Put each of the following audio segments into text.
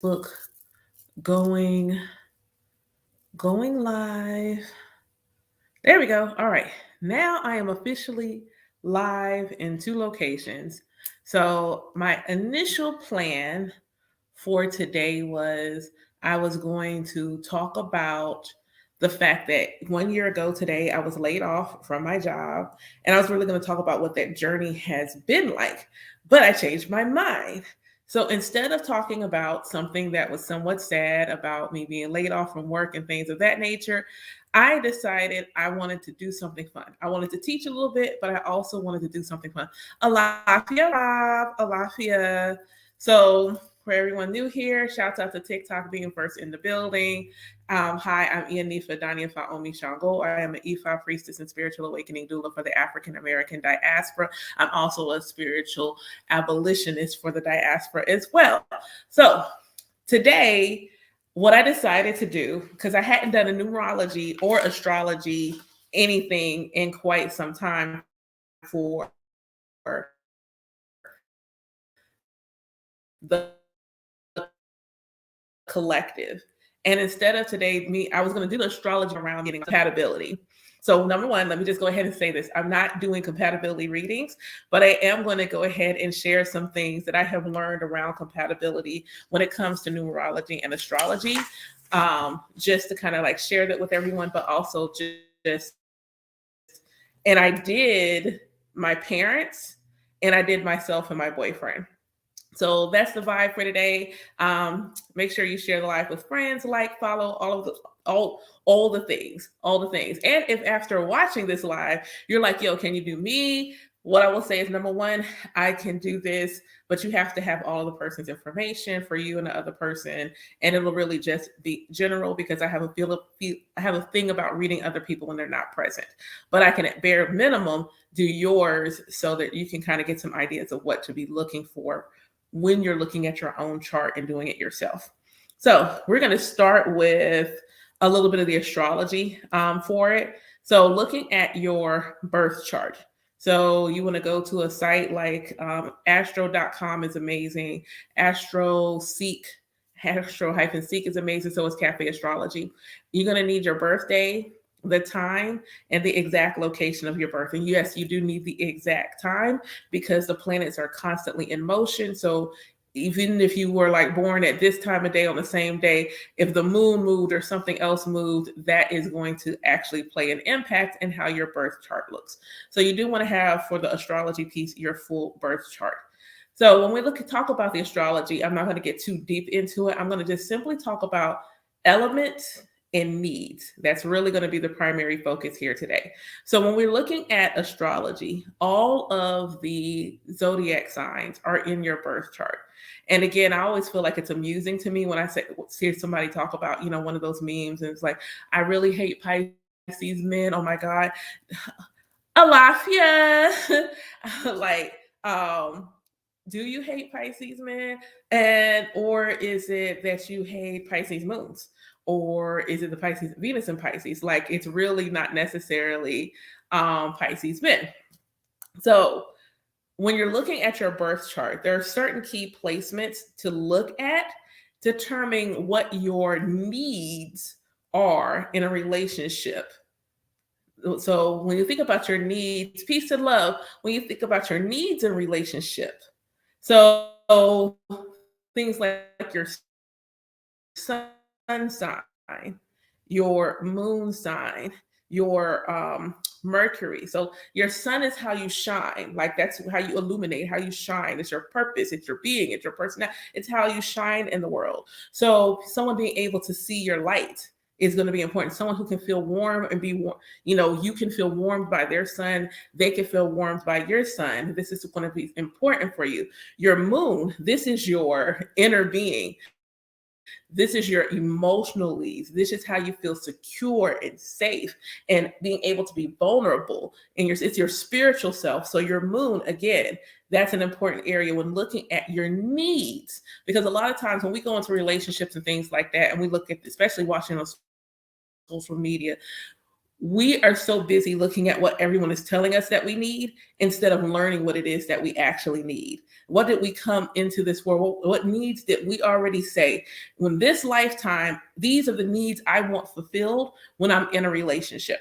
Book going going live. There we go. All right. Now I am officially live in two locations. So my initial plan for today was I was going to talk about the fact that 1 year ago today I was laid off from my job, and I was really going to talk about what that journey has been like. But I changed my mind. So instead of talking about something that was somewhat sad about me being laid off from work and things of that nature, I decided I wanted to do something fun. I wanted to teach a little bit, but I also wanted to do something fun. Alafia, Rob, Alafia. So for everyone new here, shouts out to TikTok being first in the building. Hi, I'm Ianifa Dania Faomi Shango. I am an Ifa priestess and spiritual awakening doula for the African American diaspora. I'm also a spiritual abolitionist for the diaspora as well. So today, what I decided to do, because I hadn't done a numerology or astrology anything in quite some time for the collective. And instead of today, I was going to do the astrology around getting compatibility. So, number one, let me just go ahead and say this. I'm not doing compatibility readings, but I am going to go ahead and share some things that I have learned around compatibility when it comes to numerology and astrology, just to kind of like share that with everyone, but also and I did my parents and I did myself and my boyfriend. So that's the vibe for today. Make sure you share the live with friends, like, follow, all the things, all the things. And if after watching this live, you're like, yo, can you do me? What I will say is number one, I can do this, but you have to have all the person's information for you and the other person, and it'll really just be general because I have a thing about reading other people when they're not present. But I can at bare minimum do yours so that you can kind of get some ideas of what to be looking for when you're looking at your own chart and doing it yourself. So we're going to start with a little bit of the astrology for it. So looking at your birth chart. So you want to go to a site like astro.com is amazing. Astro-seek is amazing. So is Cafe Astrology. You're going to need your birthday, the time, and the exact location of your birth. And yes, you do need the exact time because the planets are constantly in motion. So even if you were like born at this time of day on the same day, if the moon moved or something else moved, that is going to actually play an impact in how your birth chart looks. So you do want to have for the astrology piece your full birth chart. So when we talk about the astrology, I'm not going to get too deep into it. I'm going to just simply talk about elements and needs. That's really going to be the primary focus here today. So when we're looking at astrology, all of the zodiac signs are in your birth chart. And again, I always feel like it's amusing to me when hear somebody talk about, one of those memes, and it's like, I really hate Pisces men. Oh my God. Alafia. Like, do you hate Pisces men? Or is it that you hate Pisces moons? Or is it the Pisces Venus and Pisces? Like, it's really not necessarily Pisces men. So when you're looking at your birth chart, there are certain key placements to look at, determining what your needs are in a relationship. So when you think about your needs, peace and love, when you think about your needs in relationship, so things like your sun sign, your moon sign, your Mercury. So your sun is how you shine. Like that's how you illuminate, how you shine. It's your purpose, it's your being, it's your personality. It's how you shine in the world. So someone being able to see your light is going to be important. Someone who can feel warm and be warm, you can feel warmed by their sun. They can feel warmed by your sun. This is going to be important for you. Your moon, this is your inner being. This is your emotional needs. This is how you feel secure and safe and being able to be vulnerable. And it's your spiritual self. So your moon, again, that's an important area when looking at your needs. Because a lot of times when we go into relationships and things like that, and we look at, especially watching on social media, We are so busy looking at what everyone is telling us that we need instead of learning what it is that we actually need. What did we come into this world? What needs did we already say? When this lifetime, these are the needs I want fulfilled when I'm in a relationship.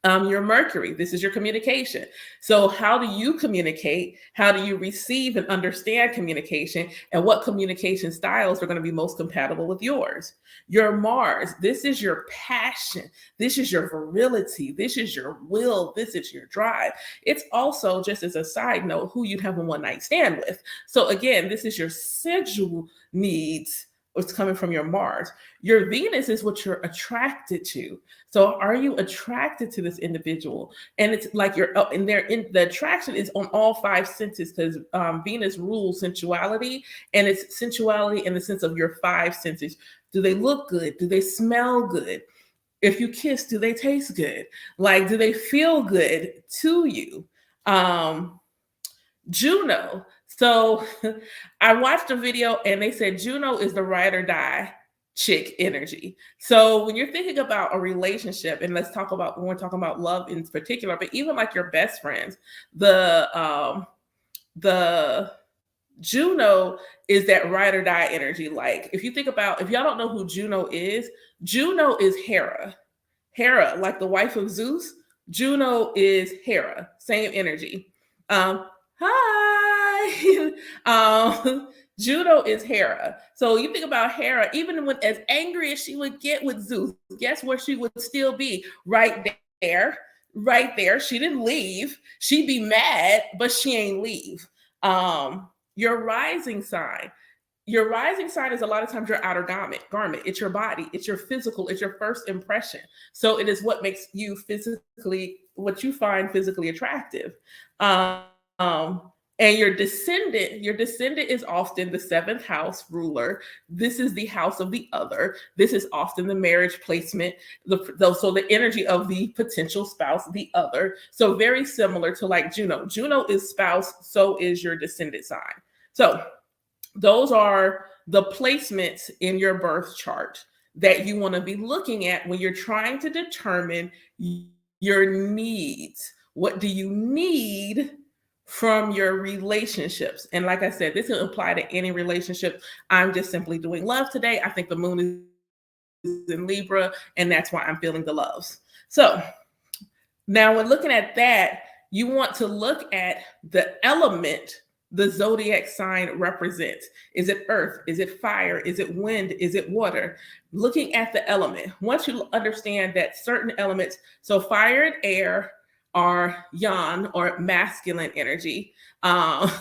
Your Mercury, this is your communication. So, how do you communicate? How do you receive and understand communication? And what communication styles are going to be most compatible with yours? Your Mars, this is your passion. This is your virility. This is your will. This is your drive. It's also, just as a side note, who you'd have a one night stand with. So, again, this is your sensual needs. What's coming from your Mars. Your Venus is what you're attracted to. So are you attracted to this individual? And it's like you're and they're in the attraction is on all five senses because Venus rules sensuality, and it's sensuality in the sense of your five senses. Do they look good? Do they smell good? If you kiss, do they taste good? Like, do they feel good to you? Juno. So I watched a video and they said Juno is the ride or die chick energy. So when you're thinking about a relationship, and let's talk about when we're talking about love in particular, but even like your best friends, the Juno is that ride or die energy. Like if you think about if y'all don't know who Juno is Hera. Hera, like the wife of Zeus. Juno is Hera, same energy. Hi. Juno is Hera. So you think about Hera, even when as angry as she would get with Zeus, guess where she would still be? Right there. Right there. She didn't leave. She'd be mad, but she ain't leave. Your rising sign. Your rising sign is a lot of times your outer garment. It's your body. It's your physical. It's your first impression. So it is what makes you what you find physically attractive. Um, and your descendant is often the seventh house ruler. This is the house of the other. This is often the marriage placement, so the energy of the potential spouse, the other. So very similar to like Juno. Juno is spouse, so is your descendant sign. So those are the placements in your birth chart that you want to be looking at when you're trying to determine your needs. What do you need from your relationships? And like I said, this can apply to any relationship. I'm just simply doing love today. I think the moon is in Libra, and that's why I'm feeling the loves. So now when looking at that, you want to look at the element the zodiac sign represents. Is it earth? Is it fire? Is it wind? Is it water? Looking at the element. Once you understand that certain elements, so fire and air are yang or masculine energy, and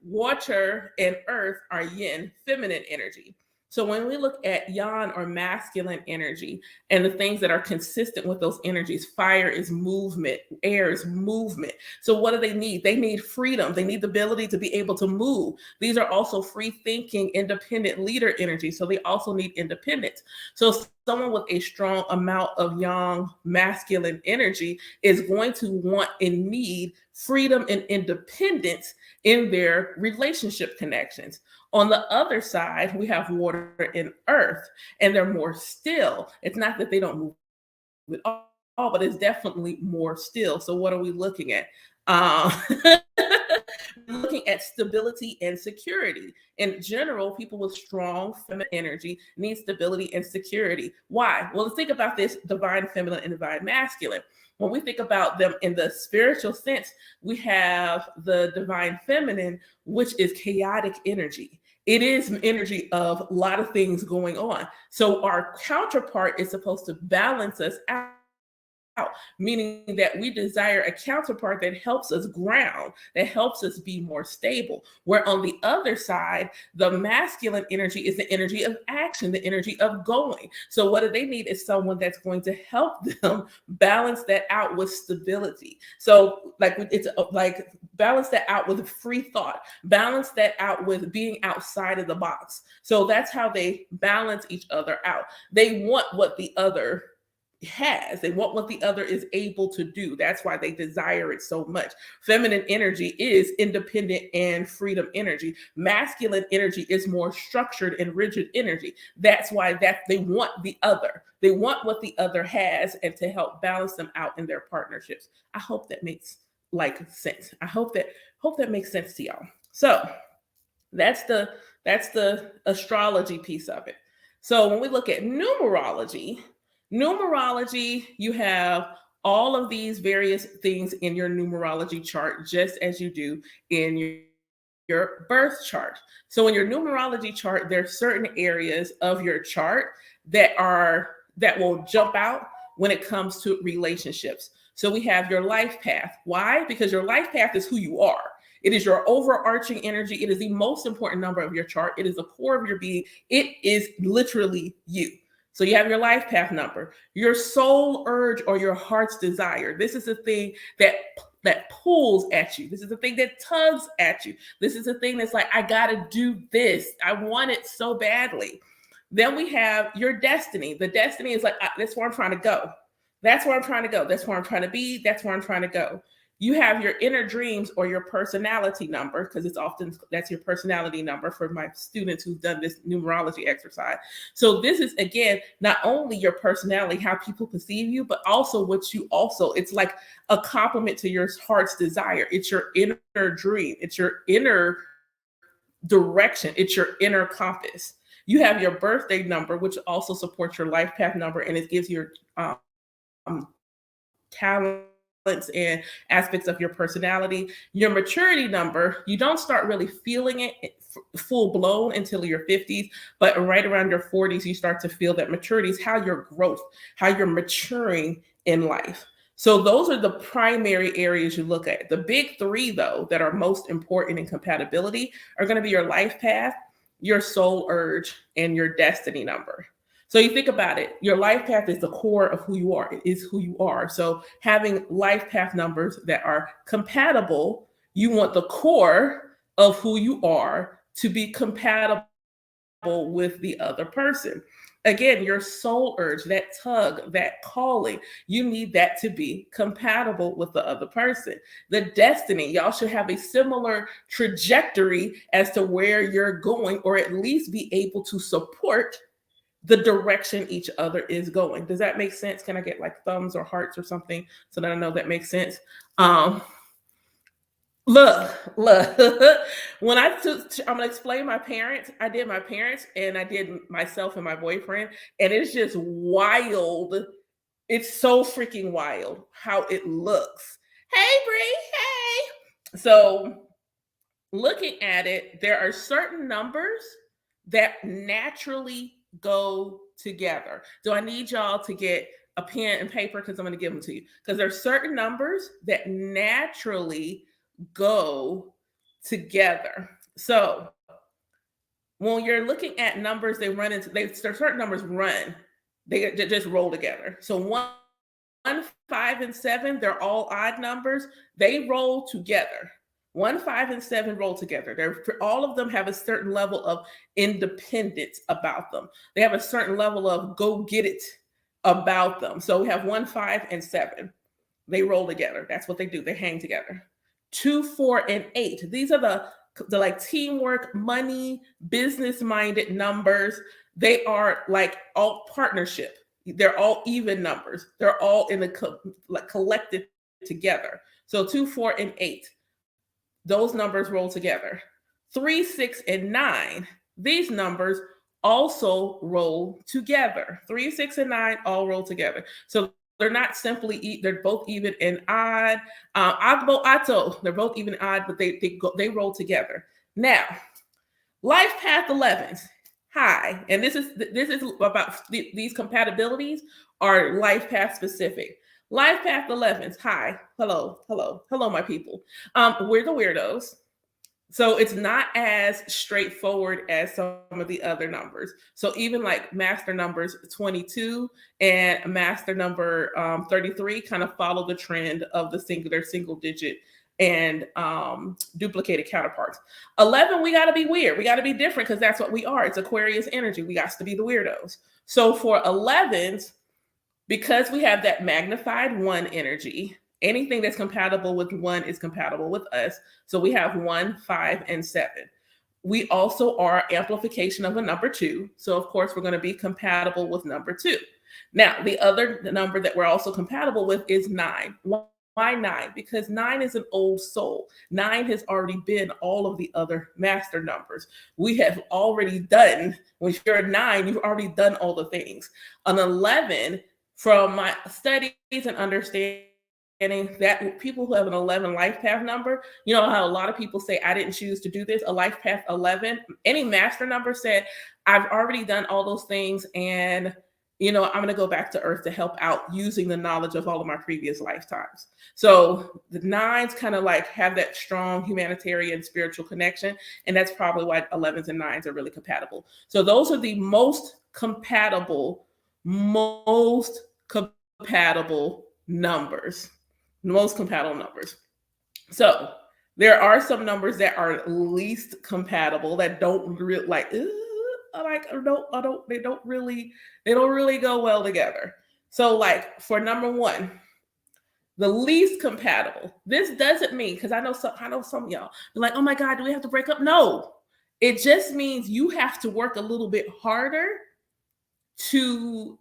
water and earth are yin, feminine energy. So when we look at yang or masculine energy and the things that are consistent with those energies, fire is movement, air is movement. So what do they need? They need freedom. They need the ability to be able to move. These are also free thinking, independent leader energy. So they also need independence. So someone with a strong amount of yang masculine energy is going to want and need freedom and independence in their relationship connections. On the other side, we have water and earth, and they're more still. It's not that they don't move at all, but it's definitely more still. So what are we looking at? Looking at stability and security. In general, people with strong feminine energy need stability and security. Why? Well, think about this divine feminine and divine masculine. When we think about them in the spiritual sense, we have the divine feminine, which is chaotic energy. It is energy of a lot of things going on. So our counterpart is supposed to balance us out, meaning that we desire a counterpart that helps us ground, that helps us be more stable. Where on the other side, the masculine energy is the energy of action, the energy of going. So what do they need is someone that's going to help them balance that out with stability. So like it's like balance that out with free thought, balance that out with being outside of the box. So that's how they balance each other out. They want what the other has. They want what the other is able to do. That's why they desire it so much. Feminine energy is independent and freedom energy. Masculine energy is more structured and rigid energy. That's why they want the other. They want what the other has and to help balance them out in their partnerships. I hope that makes like sense. I hope that makes sense to y'all. So that's the astrology piece of it. So when we look at numerology, you have all of these various things in your numerology chart, just as you do in your birth chart. So in your numerology chart, there are certain areas of your chart that will jump out when it comes to relationships. So we have your life path. Why? Because your life path is who you are. It is your overarching energy. It is the most important number of your chart. It is the core of your being. It is literally you. So you have your life path number, your soul urge or your heart's desire. This is the thing that pulls at you. This is the thing that tugs at you. This is the thing that's like, I gotta do this. I want it so badly. Then we have your destiny. The destiny is like, that's where I'm trying to go. That's where I'm trying to go. That's where I'm trying to be. That's where I'm trying to go. You have your inner dreams or your personality number, because that's your personality number for my students who've done this numerology exercise. So this is, again, not only your personality, how people perceive you, but also it's like a complement to your heart's desire. It's your inner dream. It's your inner direction. It's your inner compass. You have your birthday number, which also supports your life path number, and it gives your talents and aspects of your personality. Your maturity number, you don't start really feeling it full blown until your 50s, but right around your 40s, you start to feel that maturity is how you're maturing in life. So those are the primary areas you look at. The big three, though, that are most important in compatibility are going to be your life path, your soul urge, and your destiny number. So you think about it, your life path is the core of who you are. It is who you are. So having life path numbers that are compatible, you want the core of who you are to be compatible with the other person. Again, your soul urge, that tug, that calling, you need that to be compatible with the other person. The destiny, y'all should have a similar trajectory as to where you're going, or at least be able to support the direction each other is going. Does that make sense? Can I get like thumbs or hearts or something so that I know that makes sense? Look. When I'm gonna explain my parents. I did my parents and I did myself and my boyfriend, and it's just wild. It's so freaking wild how it looks. Hey, Bree. Hey. So looking at it, there are certain numbers that naturally go together. Do I need y'all to get a pen and paper? Because I'm going to give them to you. Because there are certain numbers that naturally go together. So when you're looking at numbers, certain numbers run, they just roll together. So 1, 5, and 7, they're all odd numbers. They roll together. 1, 5, and 7 roll together. All of them have a certain level of independence about them. They have a certain level of go get it about them. So we have 1, 5, and 7. They roll together. That's what they do. They hang together. 2, 4, and 8. These are the like teamwork, money, business-minded numbers. They are like all partnership. They're all even numbers. They're all in like collected together. So 2, 4, and 8. Those numbers roll together. 3, 6, and 9. These numbers also roll together. 3, 6, and 9 all roll together. So they're not simply they're both even and odd. Agbo Ato, they're both even odd, but they roll together. Now, life path 11s. Hi, and this is about these compatibilities are life path specific. Life path 11s. Hi, hello, my people. We're the weirdos. So it's not as straightforward as some of the other numbers. So even like master numbers 22 and master number 33 kind of follow the trend of the single digit and duplicated counterparts. 11, we got to be weird. We got to be different because that's what we are. It's Aquarius energy. We got to be the weirdos. So for 11s, Because we have that magnified one energy, anything that's compatible with one is compatible with us. So we have 1, 5, and 7. We also are amplification of a number 2. So, of course, we're going to be compatible with number 2. Now, the other number that we're also compatible with is 9. Why 9? Because 9 is an old soul. 9 has already been all of the other master numbers. We have already done, when you're a 9, you've already done all the things. An 11, from my studies and understanding, that people who have an 11 life path number, you know how a lot of people say, I didn't choose to do this, a life path 11, any master number said, I've already done all those things, and I'm going to go back to earth to help out using the knowledge of all of my previous lifetimes. So the 9s kind of like have that strong humanitarian spiritual connection, and that's probably why 11s and 9s are really compatible. So those are the most compatible numbers. Most compatible numbers. So there are some numbers that are least compatible, that don't really they don't really go well together. So like for number 1, the least compatible. This doesn't mean, because I know some of y'all be like, oh my God, do we have to break up? No, it just means you have to work a little bit harder to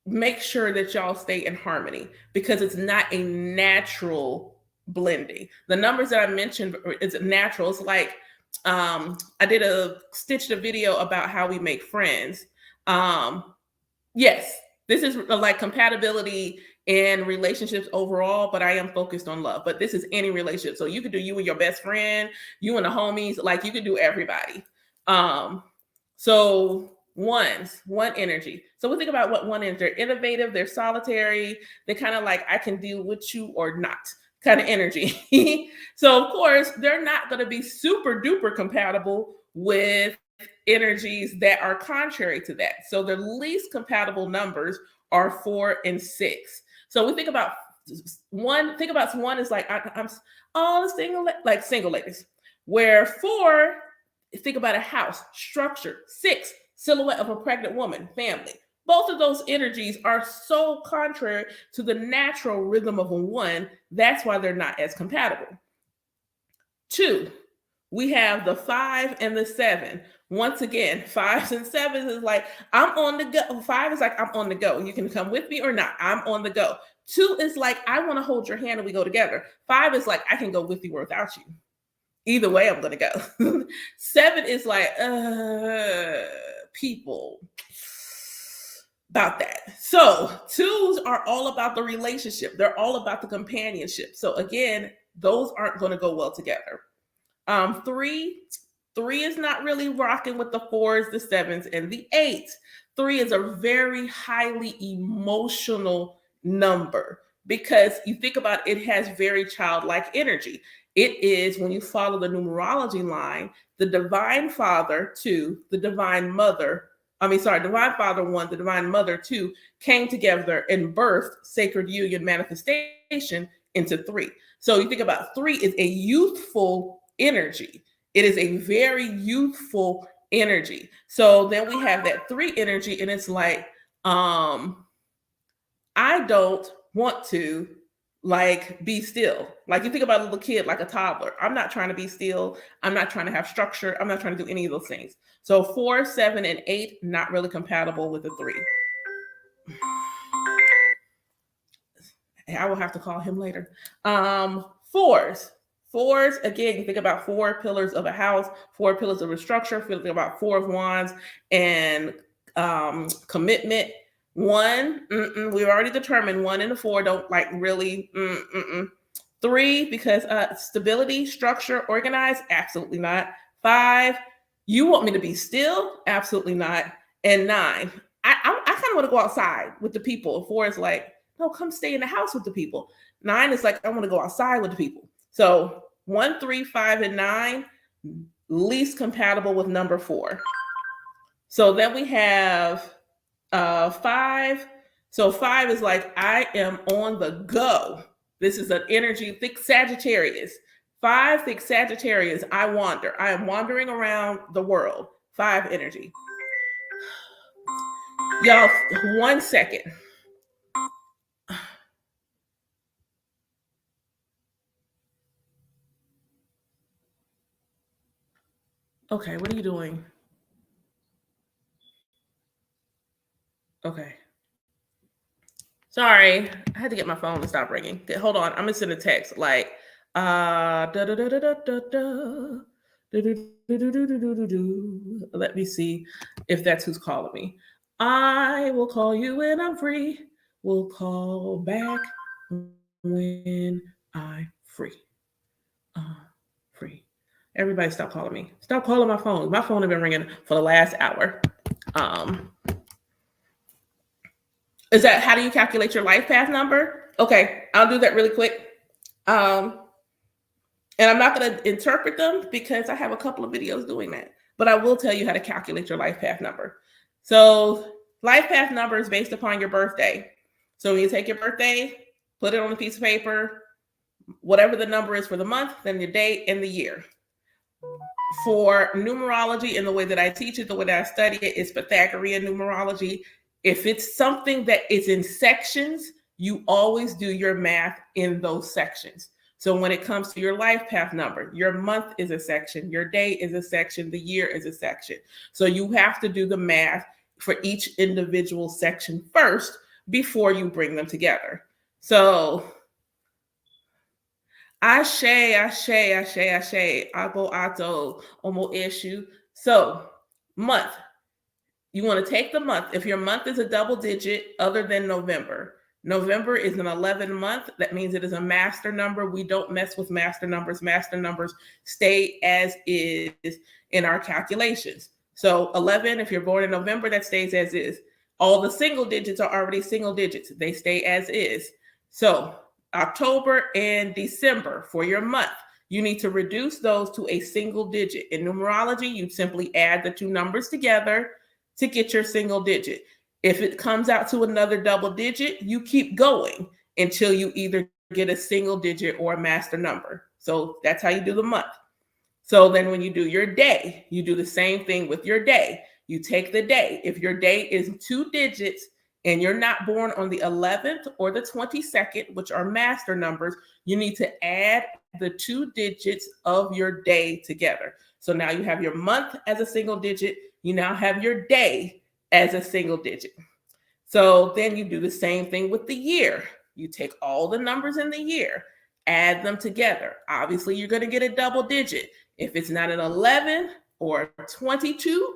make sure that y'all stay in harmony, because it's not a natural blending. The numbers that I mentioned is natural. It's like I stitched a video about how we make friends. Yes, this is like compatibility in relationships overall, but I am focused on love. But this is any relationship. So you could do you and your best friend, you and the homies, like you could do everybody. So one energy. So we think about what one is. They're innovative, they're solitary, they're kind of like, I can deal with you or not kind of energy. So of course, they're not going to be super duper compatible with energies that are contrary to that. So the least compatible numbers are 4 and 6. So we think about one is like, I'm all single, like single ladies, where 4, think about a house, structure. 6, silhouette of a pregnant woman, family. Both of those energies are so contrary to the natural rhythm of a 1. That's why they're not as compatible. 2, we have the 5 and the 7. Once again, 5s and 7s is like, I'm on the go. 5 is like, I'm on the go. You can come with me or not. I'm on the go. 2 is like, I want to hold your hand and we go together. 5 is like, I can go with you or without you. Either way, I'm going to go. 7 is like, people about that. So 2s are all about the relationship. They're all about the companionship. So again, those aren't going to go well together. 3 is not really rocking with the 4s, the 7s, and the 8s. 3 is a very highly emotional number, because you think about it, has very childlike energy. It is, when you follow the numerology line, the divine father 2, the divine mother, divine father 1, the divine mother 2 came together and birthed sacred union manifestation into 3. So you think about 3 is a youthful energy. It is a very youthful energy. So then we have that 3 energy, and it's like, I don't want to like be still. Like you think about a little kid, like a toddler. I'm not trying to be still. I'm not trying to have structure. I'm not trying to do any of those things. So 4, 7, and 8, not really compatible with the 3. I will have to call him later. 4s. 4s, again, you think about 4 pillars of a house, 4 pillars of a structure, think about 4 of wands and commitment. 1, we've already determined 1 and the 4 don't like really. 3, because stability, structure, organized, absolutely not. 5, you want me to be still? Absolutely not. And 9, I kind of want to go outside with the people. 4 is like, no, come stay in the house with the people. 9 is like, I want to go outside with the people. So 1, 3, 5, and 9, least compatible with number 4. So then we have 5. So 5 is like, I am on the go. This is an energy, think Sagittarius. 5, think Sagittarius. I wander. I am wandering around the world. 5 energy. Y'all, 1 second. Okay, what are you doing? Okay. Sorry, I had to get my phone to stop ringing. Okay, hold on, I'm gonna send a text like da da da da da da da. Let me see if that's who's calling me. I will call you when I'm free. We'll call back when I'm free. Free. Everybody stop calling me. Stop calling my phone. My phone has been ringing for the last hour. Um, is that how do you calculate your life path number? Okay, I'll do that really quick. Um, and I'm not going to interpret them because I have a couple of videos doing that. But I will tell you how to calculate your life path number. So, life path number is based upon your birthday. So, when you take your birthday, put it on a piece of paper, whatever the number is for the month, then your date and the year. For numerology and the way that I teach it, the way that I study it is Pythagorean numerology. If it's something that is in sections, you always do your math in those sections. So when it comes to your life path number, your month is a section, your day is a section, the year is a section. So you have to do the math for each individual section first before you bring them together. So Ashe, ashe, ashe, ashe, abo ato, omo issue. So, month. You want to take the month. If your month is a double digit other than November, November is an 11 month. That means it is a master number. We don't mess with master numbers. Master numbers stay as is in our calculations. So 11, if you're born in November, that stays as is. All the single digits are already single digits. They stay as is. So October and December for your month, you need to reduce those to a single digit. In numerology, you simply add the two numbers together to get your single digit. If it comes out to another double digit, you keep going until you either get a single digit or a master number. So that's how you do the month. So then when you do your day, you do the same thing with your day. You take the day. If your day is 2 digits and you're not born on the 11th or the 22nd, which are master numbers, you need to add the 2 digits of your day together. So now you have your month as a single digit. You now have your day as a single digit. So then you do the same thing with the year. You take all the numbers in the year, add them together. Obviously, you're going to get a double digit. If it's not an 11 or 22,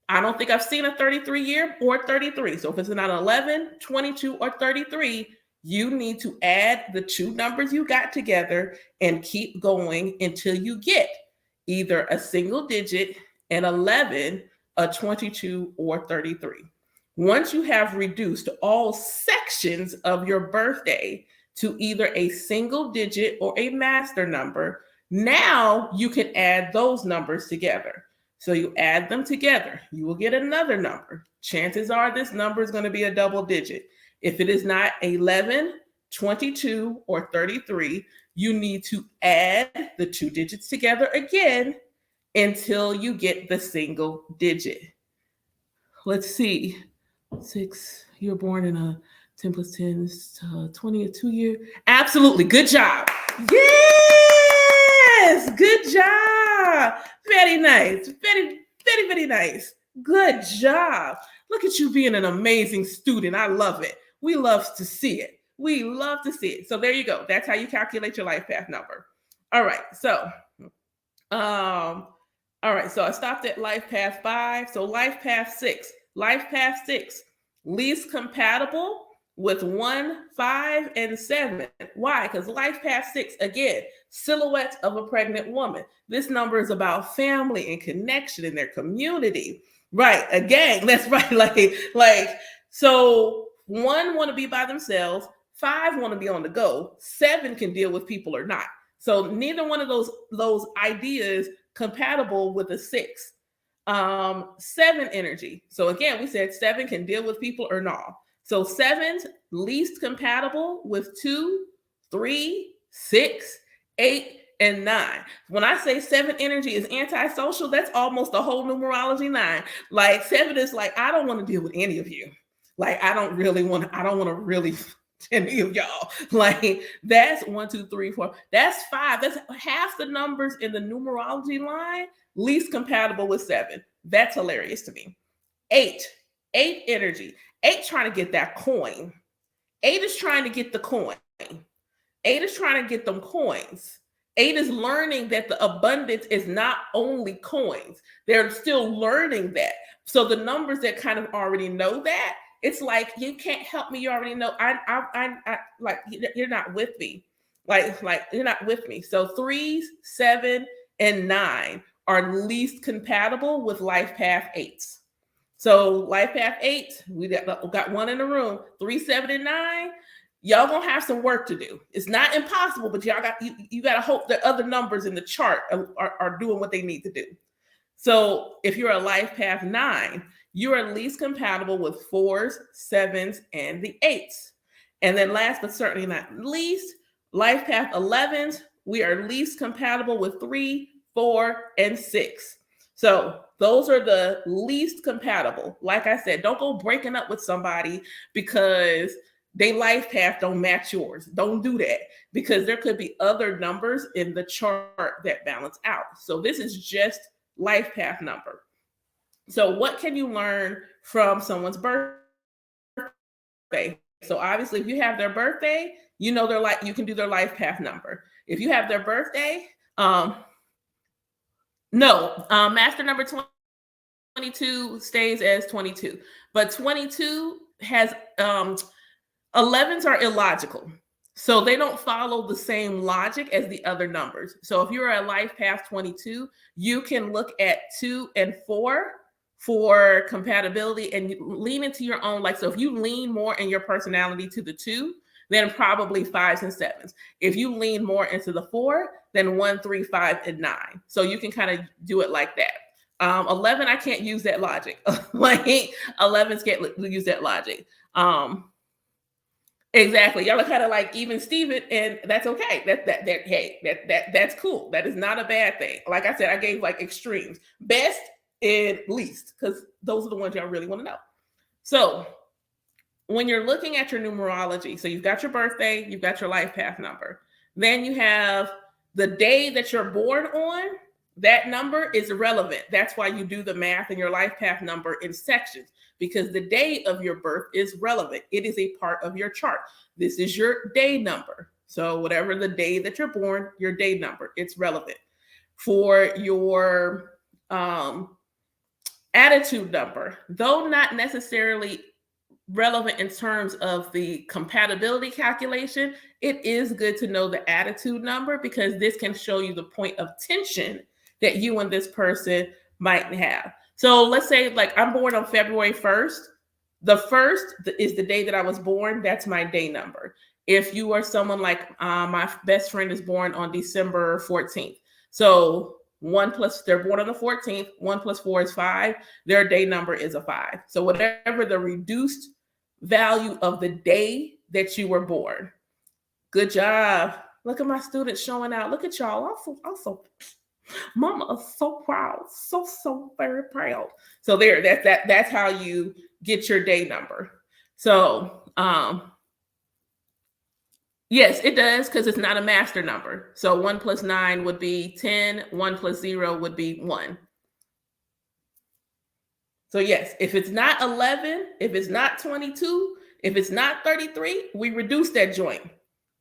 I don't think I've seen a 33 year or 33. So if it's not 11, 22, or 33, you need to add the two numbers you got together and keep going until you get either a single digit, an 11, a 22, or 33. Once you have reduced all sections of your birthday to either a single digit or a master number, now you can add those numbers together. So you add them together, you will get another number. Chances are this number is going to be a double digit. If it is not 11, 22, or 33, you need to add the two digits together again until you get the single digit. Let's see. 6, you were born in a 10 plus 10 is 20, a 2 year. Absolutely. Good job. Yes. Good job. Very nice. Very, very, very nice. Good job. Look at you being an amazing student. I love it. We love to see it. We love to see it. So there you go. That's how you calculate your life path number. All right. So, all right. So I stopped at life path 5. So life path 6. Life path 6, least compatible with 1, 5, and 7. Why? Because life path 6, again, silhouette of a pregnant woman. This number is about family and connection in their community. Right. Again, that's right. So 1 want to be by themselves, 5 want to be on the go, 7 can deal with people or not. So neither one of those ideas compatible with a 6. 7 energy. So again, we said 7 can deal with people or not. So 7's least compatible with 2, 3, 6, 8, and 9. When I say 7 energy is antisocial, that's almost the whole numerology 9. Like 7 is like, I don't want to deal with any of you. Like I don't want to really any of y'all. Like that's 1, 2, 3, 4. That's 5. That's half the numbers in the numerology line least compatible with 7. That's hilarious to me. 8. 8 energy. 8 trying to get that coin. 8 is trying to get the coin. 8 is trying to get them coins. 8 is learning that the abundance is not only coins. They're still learning that. So the numbers that kind of already know that, it's like you can't help me. You already know. I like you're not with me. Like you're not with me. So 3s, 7, and 9 are least compatible with life path 8s. So life path 8, we got one in the room. 3, 7, and 9. Y'all gonna have some work to do. It's not impossible, but y'all got you got to hope that other numbers in the chart are doing what they need to do. So if you're a life path 9, you are least compatible with 4s, 7s, and the 8s. And then last but certainly not least, life path 11s, we are least compatible with 3, 4, and 6. So those are the least compatible. Like I said, don't go breaking up with somebody because they life path don't match yours. Don't do that because there could be other numbers in the chart that balance out. So this is just life path number. So what can you learn from someone's birthday? So obviously if you have their birthday, you know they're like you can do their life path number. If you have their birthday, master number 22 stays as 22, but 22 has 11s are illogical. So they don't follow the same logic as the other numbers. So if you're a life path 22, you can look at 2 and 4 for compatibility and lean into your own. Like, so if you lean more in your personality to the 2, then probably 5s and 7s. If you lean more into the 4, then 1, 3, 5, and 9. So you can kind of do it like that. 11, I can't use that logic. Like 11s can't use that logic. Exactly. Y'all are kind of like even Steven, and that's okay. That's cool. That is not a bad thing. Like I said, I gave like extremes, best and least, because those are the ones y'all really want to know. So when you're looking at your numerology, so you've got your birthday, you've got your life path number, then you have the day that you're born on. That number is irrelevant. That's why you do the math in your life path number in sections, because the day of your birth is relevant. It is a part of your chart. This is your day number. So whatever the day that you're born, your day number, it's relevant. For your attitude number, though not necessarily relevant in terms of the compatibility calculation, it is good to know the attitude number because this can show you the point of tension that you and this person might have. So let's say like I'm born on February 1st. The 1st is the day that I was born. That's my day number. If you are someone like my best friend is born on December 14th. So they're born on the 14th, 1 + 4 is 5. Their day number is a 5. So whatever the reduced value of the day that you were born. Good job. Look at my students showing out. Look at y'all. Also, Mama is so proud. So very proud. So there, that's how you get your day number. So yes, it does because it's not a master number. So 1 + 9 would be 10, 1 + 0 would be 1. So yes, if it's not 11, if it's not 22, if it's not 33, we reduce that joint.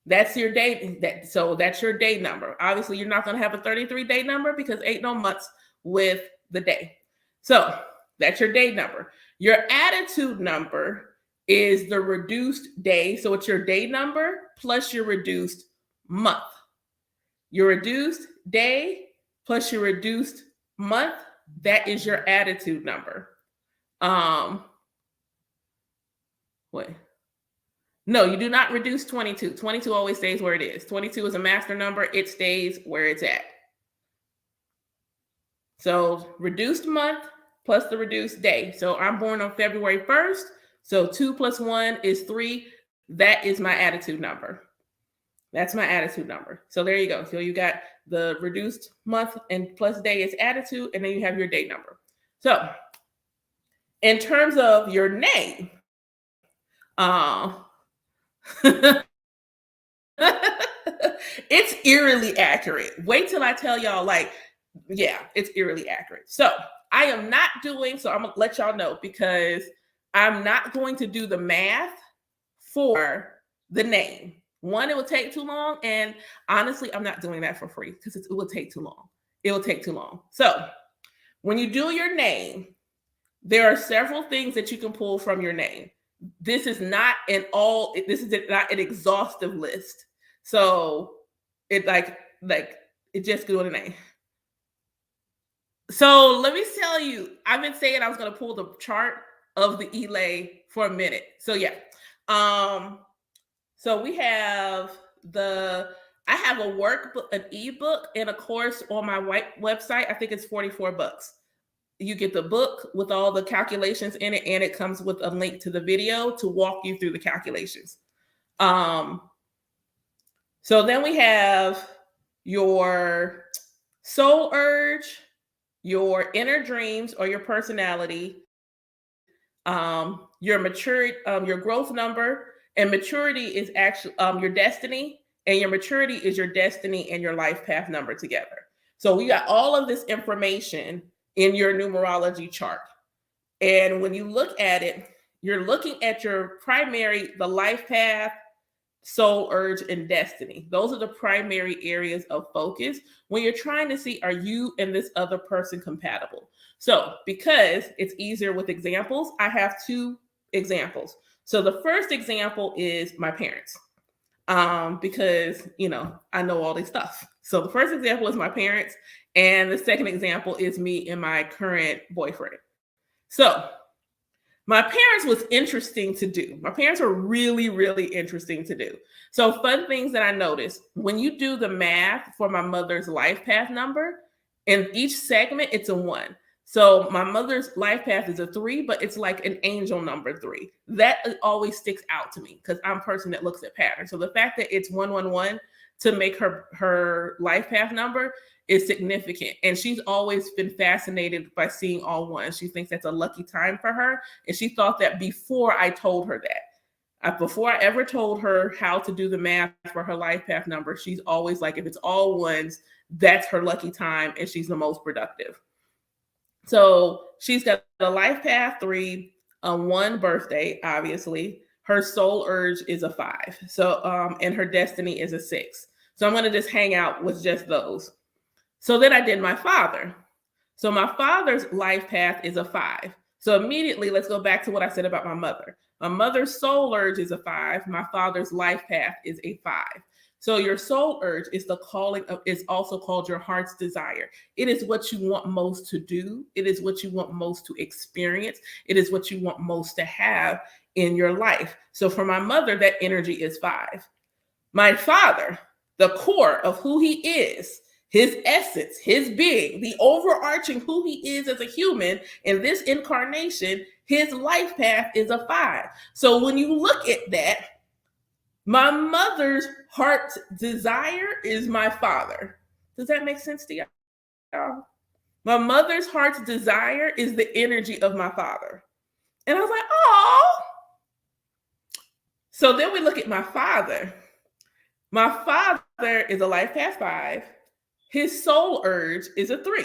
That's your day. So that's your day number. Obviously, you're not going to have a 33 day number because ain't no months with the day. So that's your day number. Your attitude number is the reduced day. So it's your day number plus your reduced month. Your reduced day plus your reduced month, that is your attitude number. Wait. No, you do not reduce 22. 22 always stays where it is. 22 is a master number. It stays where it's at. So reduced month plus the reduced day. So I'm born on February 1st. So 2 + 1 is 3. That is my attitude number. That's my attitude number. So there you go. So you got the reduced month and plus day is attitude, and then you have your day number. So in terms of your name, It's eerily accurate. Wait till I tell y'all, like, yeah, it's eerily accurate. So I am not doing, so I'm gonna let y'all know because I'm not going to do the math for the name. One, it will take too long. And honestly, I'm not doing that for free because it will take too long. It will take too long. So when you do your name, there are several things that you can pull from your name. This is not this is not an exhaustive list. So it like it just go to the name. So let me tell you, I've been saying I was gonna pull the chart of the Elay for a minute. So yeah. Um so we have I have a workbook, an ebook, and a course on my website. I think it's $44. You get the book with all the calculations in it, and it comes with a link to the video to walk you through the calculations. Um, so then we have your soul urge, your inner dreams or your personality, your maturity, your growth number, and maturity is actually your destiny, and your maturity is your destiny and your life path number together. So we got all of this information in your numerology chart. And when you look at it, you're looking at your primary, the life path, soul urge, and destiny. Those are the primary areas of focus when you're trying to see, are you and this other person compatible? So because it's easier with examples, I have two examples. So the first example is my parents, because I know all this stuff. So the first example is my parents, and the second example is me and my current boyfriend. So my parents was interesting to do. My parents were really, really interesting to do. So fun things that I noticed when you do the math for my mother's life path number, in each segment, it's a 1. So my mother's life path is a 3, but it's like an angel number 3. That always sticks out to me because I'm a person that looks at patterns. So the fact that it's 111 to make her life path number is significant. And she's always been fascinated by seeing all ones. She thinks that's a lucky time for her. And she thought that before I told her that. Before I ever told her how to do the math for her life path number, she's always like, if it's all ones, that's her lucky time and she's the most productive. So she's got a life path 3, a 1 birthday, obviously. Her soul urge is a 5. So and her destiny is a 6. So I'm going to just hang out with just those. So then I did my father. So my father's life path is a 5. So immediately, let's go back to what I said about my mother. My mother's soul urge is a 5. My father's life path is a 5. So your soul urge is the calling of, is also called your heart's desire. It is what you want most to do. It is what you want most to experience. It is what you want most to have in your life. So for my mother, that energy is 5. My father, the core of who he is, his essence, his being, the overarching who he is as a human in this incarnation, his life path is a 5. So when you look at that, my mother's heart's desire is my father. Does that make sense to y'all? My mother's heart's desire is the energy of my father. And I was like, oh. So then we look at my father. My father is a life path 5. His soul urge is a 3.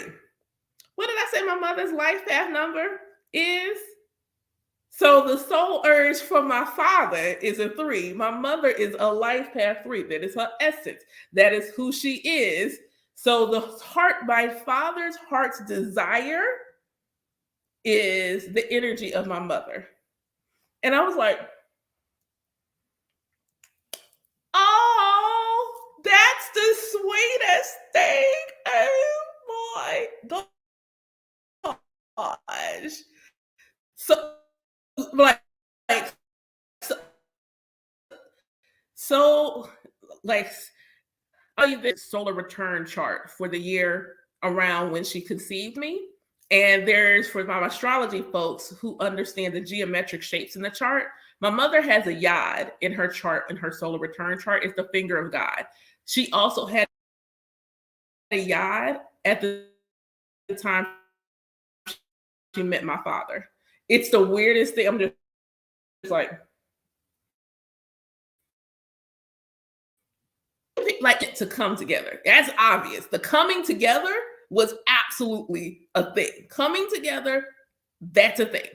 What did I say my mother's life path number is? So the soul urge for my father is a 3. My mother is a life path 3. That is her essence. That is who she is. So the heart, my father's heart's desire is the energy of my mother. And I was like, oh, that's the sweetest thing. Oh my gosh. So like so, so like I'll use this solar return chart for the year around when she conceived me. And there's for my astrology folks who understand the geometric shapes in the chart. My mother has a yod in her chart, in her solar return chart. It's the finger of God. She also had a yod at the time she met my father. It's the weirdest thing. I'm just like, like it to come together. That's obvious. The coming together was absolutely a thing. Coming together, that's a thing.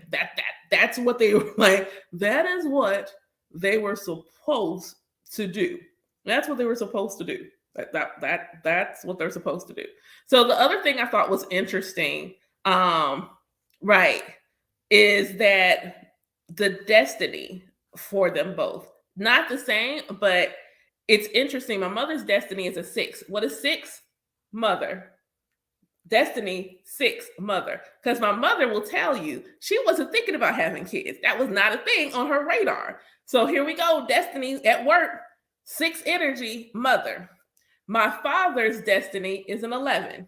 That's what they were like. That is what they were supposed to do. That's what they were supposed to do. That's what they're supposed to do. So the other thing I thought was interesting, um, right, is that the destiny for them both, not the same, but it's interesting. My mother's destiny is a six. What is six? Mother. Destiny, six, mother. Because my mother will tell you she wasn't thinking about having kids. That was not a thing on her radar. So here we go. Destiny at work, six energy, mother. My father's destiny is an 11.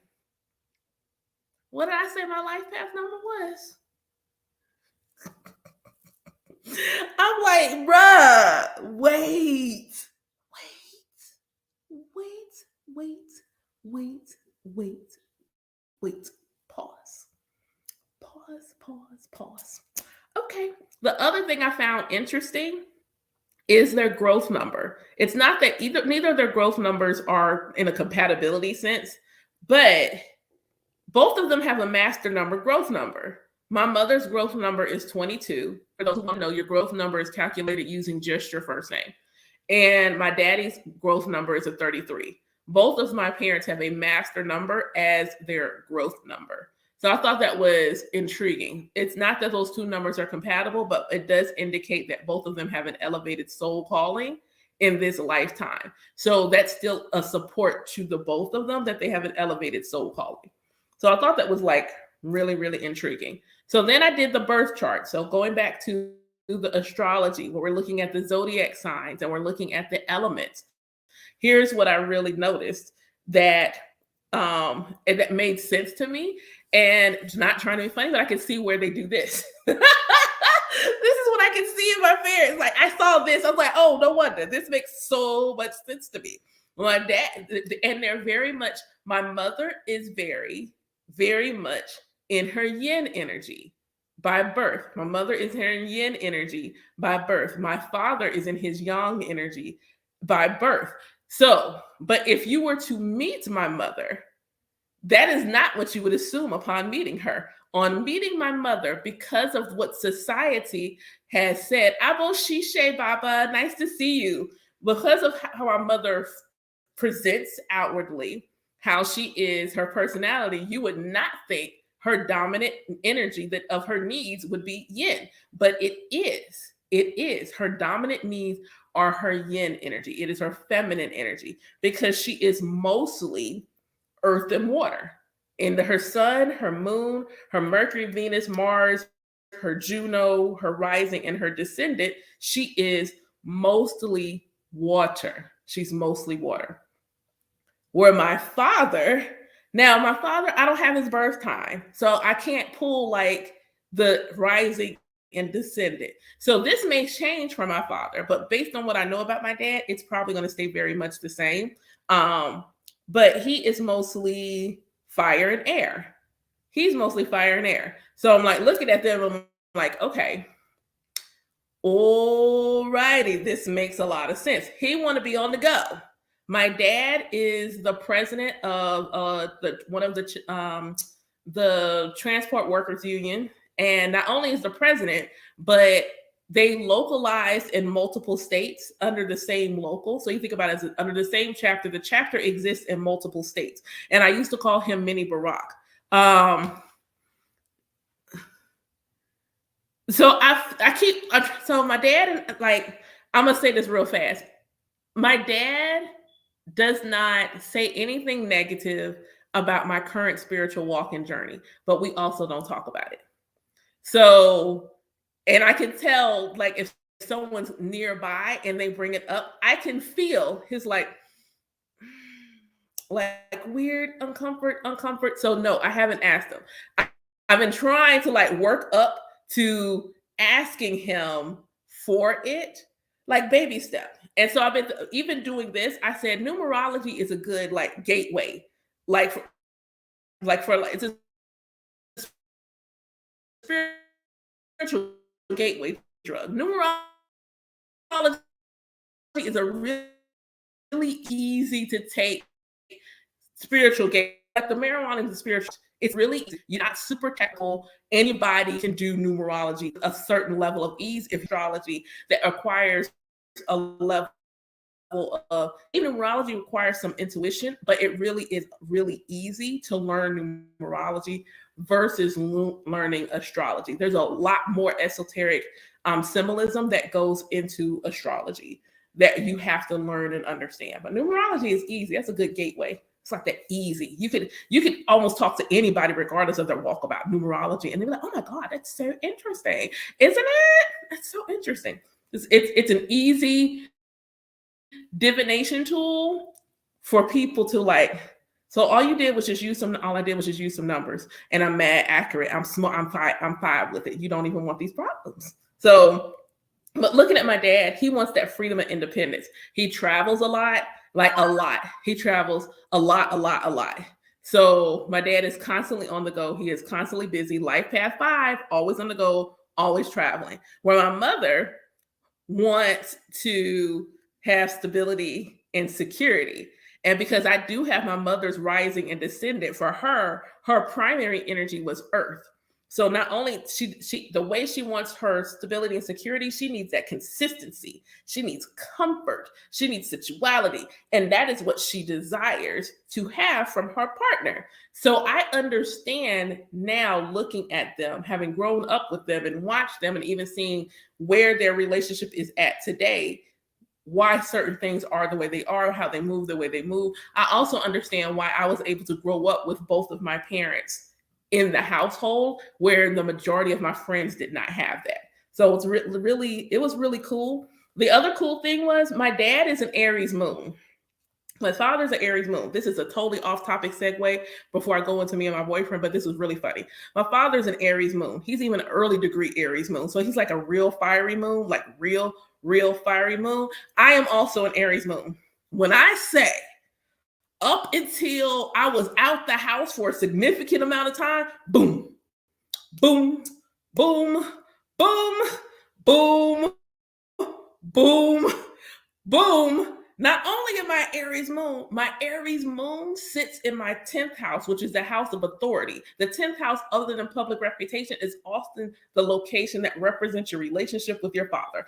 What did I say my life path number was? I'm like, bruh, wait, wait, wait, wait, wait. Pause. Pause. Okay. The other thing I found interesting is their growth number. It's not that neither of their growth numbers are in a compatibility sense, but both of them have a master number growth number. My mother's growth number is 22. For those who want to know, your growth number is calculated using just your first name. And my daddy's growth number is a 33. Both of my parents have a master number as their growth number. So I thought that was intriguing. It's not that those two numbers are compatible, but it does indicate that both of them have an elevated soul calling in this lifetime. So that's still a support to the both of them that they have an elevated soul calling. So I thought that was like really, really intriguing. So then I did the birth chart. So going back to the astrology, where we're looking at the zodiac signs and we're looking at the elements. Here's what I really noticed that and that made sense to me. And not trying to be funny, but I can see where they do this. This is what I can see in my parents. Like I saw this, I was like, oh, no wonder. This makes so much sense to me. My dad, and they're very much, my mother is very, very much in her yin energy by birth. My mother is in her yin energy by birth. My father is in his yang energy by birth. So, but if you were to meet my mother, that is not what you would assume upon meeting her. On meeting my mother, because of what society has said, Abo Shishe Baba, nice to see you. Because of how our mother presents outwardly, how she is, her personality, you would not think her dominant energy that of her needs would be yin, but it is. It is. Her dominant needs are her yin energy. It is her feminine energy because she is mostly earth and water. In her sun, her moon, her Mercury, Venus, Mars, her Juno, her rising, and her descendant, she is mostly water. She's mostly water. Where my father, now my father, I don't have his birth time, so I can't pull like the rising and descendant. So this may change for my father, but based on what I know about my dad, it's probably going to stay very much the same. But he is mostly fire and air. He's mostly fire and air. So I'm like looking at them, I'm like, okay, all righty, this makes a lot of sense. He want to be on the go. My dad is the president of one of the transport workers union, and not only is the president, but they localized in multiple states under the same local. So you think about it as under the same chapter. The chapter exists in multiple states, and I used to call him Mini Barack. So my dad, like, I'm gonna say this real fast. My dad does not say anything negative about my current spiritual walking journey, but we also don't talk about it. So, and I can tell, like, if someone's nearby and they bring it up, I can feel his like weird uncomfort. So no, I haven't asked him. I've been trying to like work up to asking him for it, like baby step. And so I've been even doing this. I said numerology is a good like gateway, like for it's a spiritual gateway drug. Numerology is a really really easy to take spiritual game. Like the marijuana is the spiritual. It's really easy. You're not super technical. Anybody can do numerology, a certain level of ease. If astrology that acquires a level of, even numerology requires some intuition, but it really is really easy to learn numerology versus learning astrology. There's a lot more esoteric symbolism that goes into astrology that you have to learn and understand. But numerology is easy. That's a good gateway. It's like that easy. You could almost talk to anybody regardless of their walk about numerology, and they're like, "Oh my God, that's so interesting, isn't it? That's so interesting." It's an easy divination tool for people to like. So all you did was just use some. All I did was just use some numbers, and I'm mad accurate. I'm smart. I'm five with it. You don't even want these problems. So, but looking at my dad, he wants that freedom and independence. He travels a lot, like a lot. He travels a lot, a lot, a lot. So my dad is constantly on the go. He is constantly busy. Life path 5, always on the go, always traveling. Where my mother wants to have stability and security. And because I do have my mother's rising and descendant, for her primary energy was earth. So not only she the way she wants her stability and security, she needs that consistency. She needs comfort. She needs sensuality. And that is what she desires to have from her partner. So I understand now, looking at them, having grown up with them and watched them and even seeing where their relationship is at today, why certain things are the way they are, how they move the way they move. I also understand why I was able to grow up with both of my parents in the household where the majority of my friends did not have that. So it's it was really cool. The other cool thing was my dad is an Aries moon. My father's an Aries moon. This is a totally off-topic segue before I go into me and my boyfriend, but this was really funny. My father's an Aries moon. He's even an early degree Aries moon. So he's like a real fiery moon, like real fiery moon. I am also an Aries moon. When I say up until I was out the house for a significant amount of time, boom, boom, boom, boom, boom, boom, boom. Not only am I Aries moon, my Aries moon sits in my 10th house, which is the house of authority. The 10th house, other than public reputation, is often the location that represents your relationship with your father.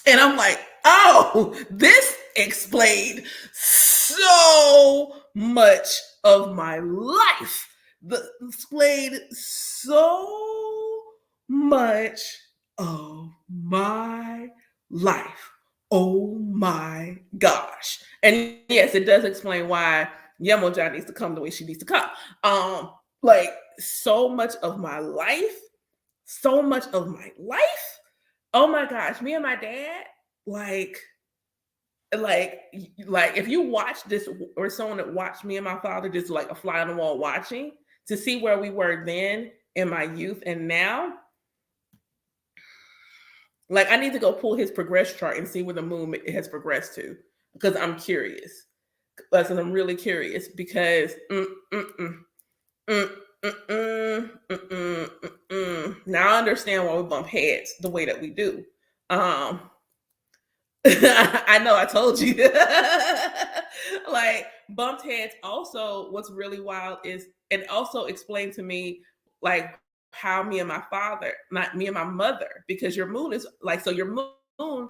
And I'm like, oh, this explained so much of my life. Explained so much of my life. Oh my gosh. And yes, it does explain why Yemoja needs to come the way she needs to come. Like so much of my life, so much of my life. Oh my gosh, me and my dad, like if you watch this, or someone that watched me and my father, just like a fly on the wall watching to see where we were then in my youth and now, like I need to go pull his progress chart and see where the moon has progressed to, because I'm curious. Listen, I'm really curious because now I understand why we bump heads the way that we do. I know I told you. Like bumped heads. Also, what's really wild is it also explained to me like how me and my father, not me and my mother, because your moon is like, so your moon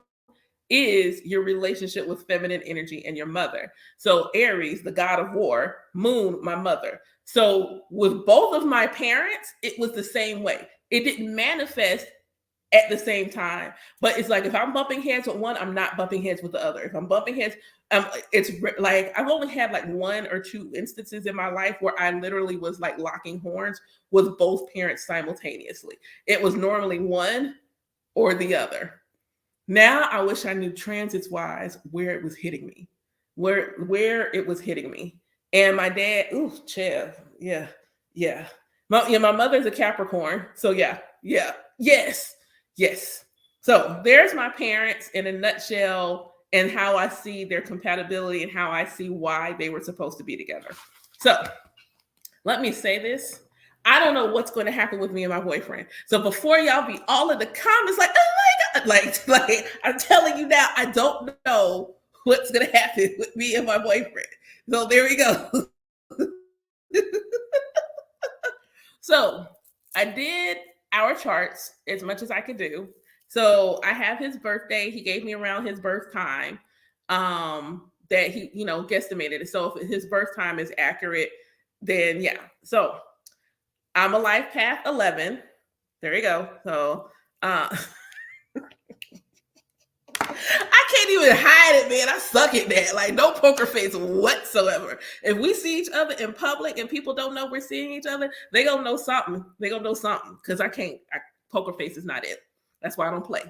is your relationship with feminine energy and your mother. So Aries, the god of war, moon, my mother. So with both of my parents, it was the same way. It didn't manifest at the same time, but it's like if I'm bumping heads with one, I'm not bumping heads with the other. If I'm bumping heads, it's like I've only had like 1 or 2 instances in my life where I literally was like locking horns with both parents simultaneously. It was normally one or the other. Now I wish I knew transits wise where it was hitting me, where it was hitting me. And my dad, ooh, Chev, yeah. My mother's a Capricorn, so yeah, yes. So there's my parents in a nutshell, and how I see their compatibility and how I see why they were supposed to be together. So let me say this. I don't know what's going to happen with me and my boyfriend. So before y'all be all in the comments like, oh my God, like I'm telling you now, I don't know what's gonna happen with me and my boyfriend. So there we go. So I did our charts as much as I could do. So I have his birthday. He gave me around his birth time. That he, guesstimated it. So if his birth time is accurate, then yeah. So I'm a life path 11. There you go. So I can't even hide it, man. I suck at that. Like, no poker face whatsoever. If we see each other in public and people don't know we're seeing each other, they gonna know something. They gonna know something because I can't. Poker face is not it. That's why I don't play.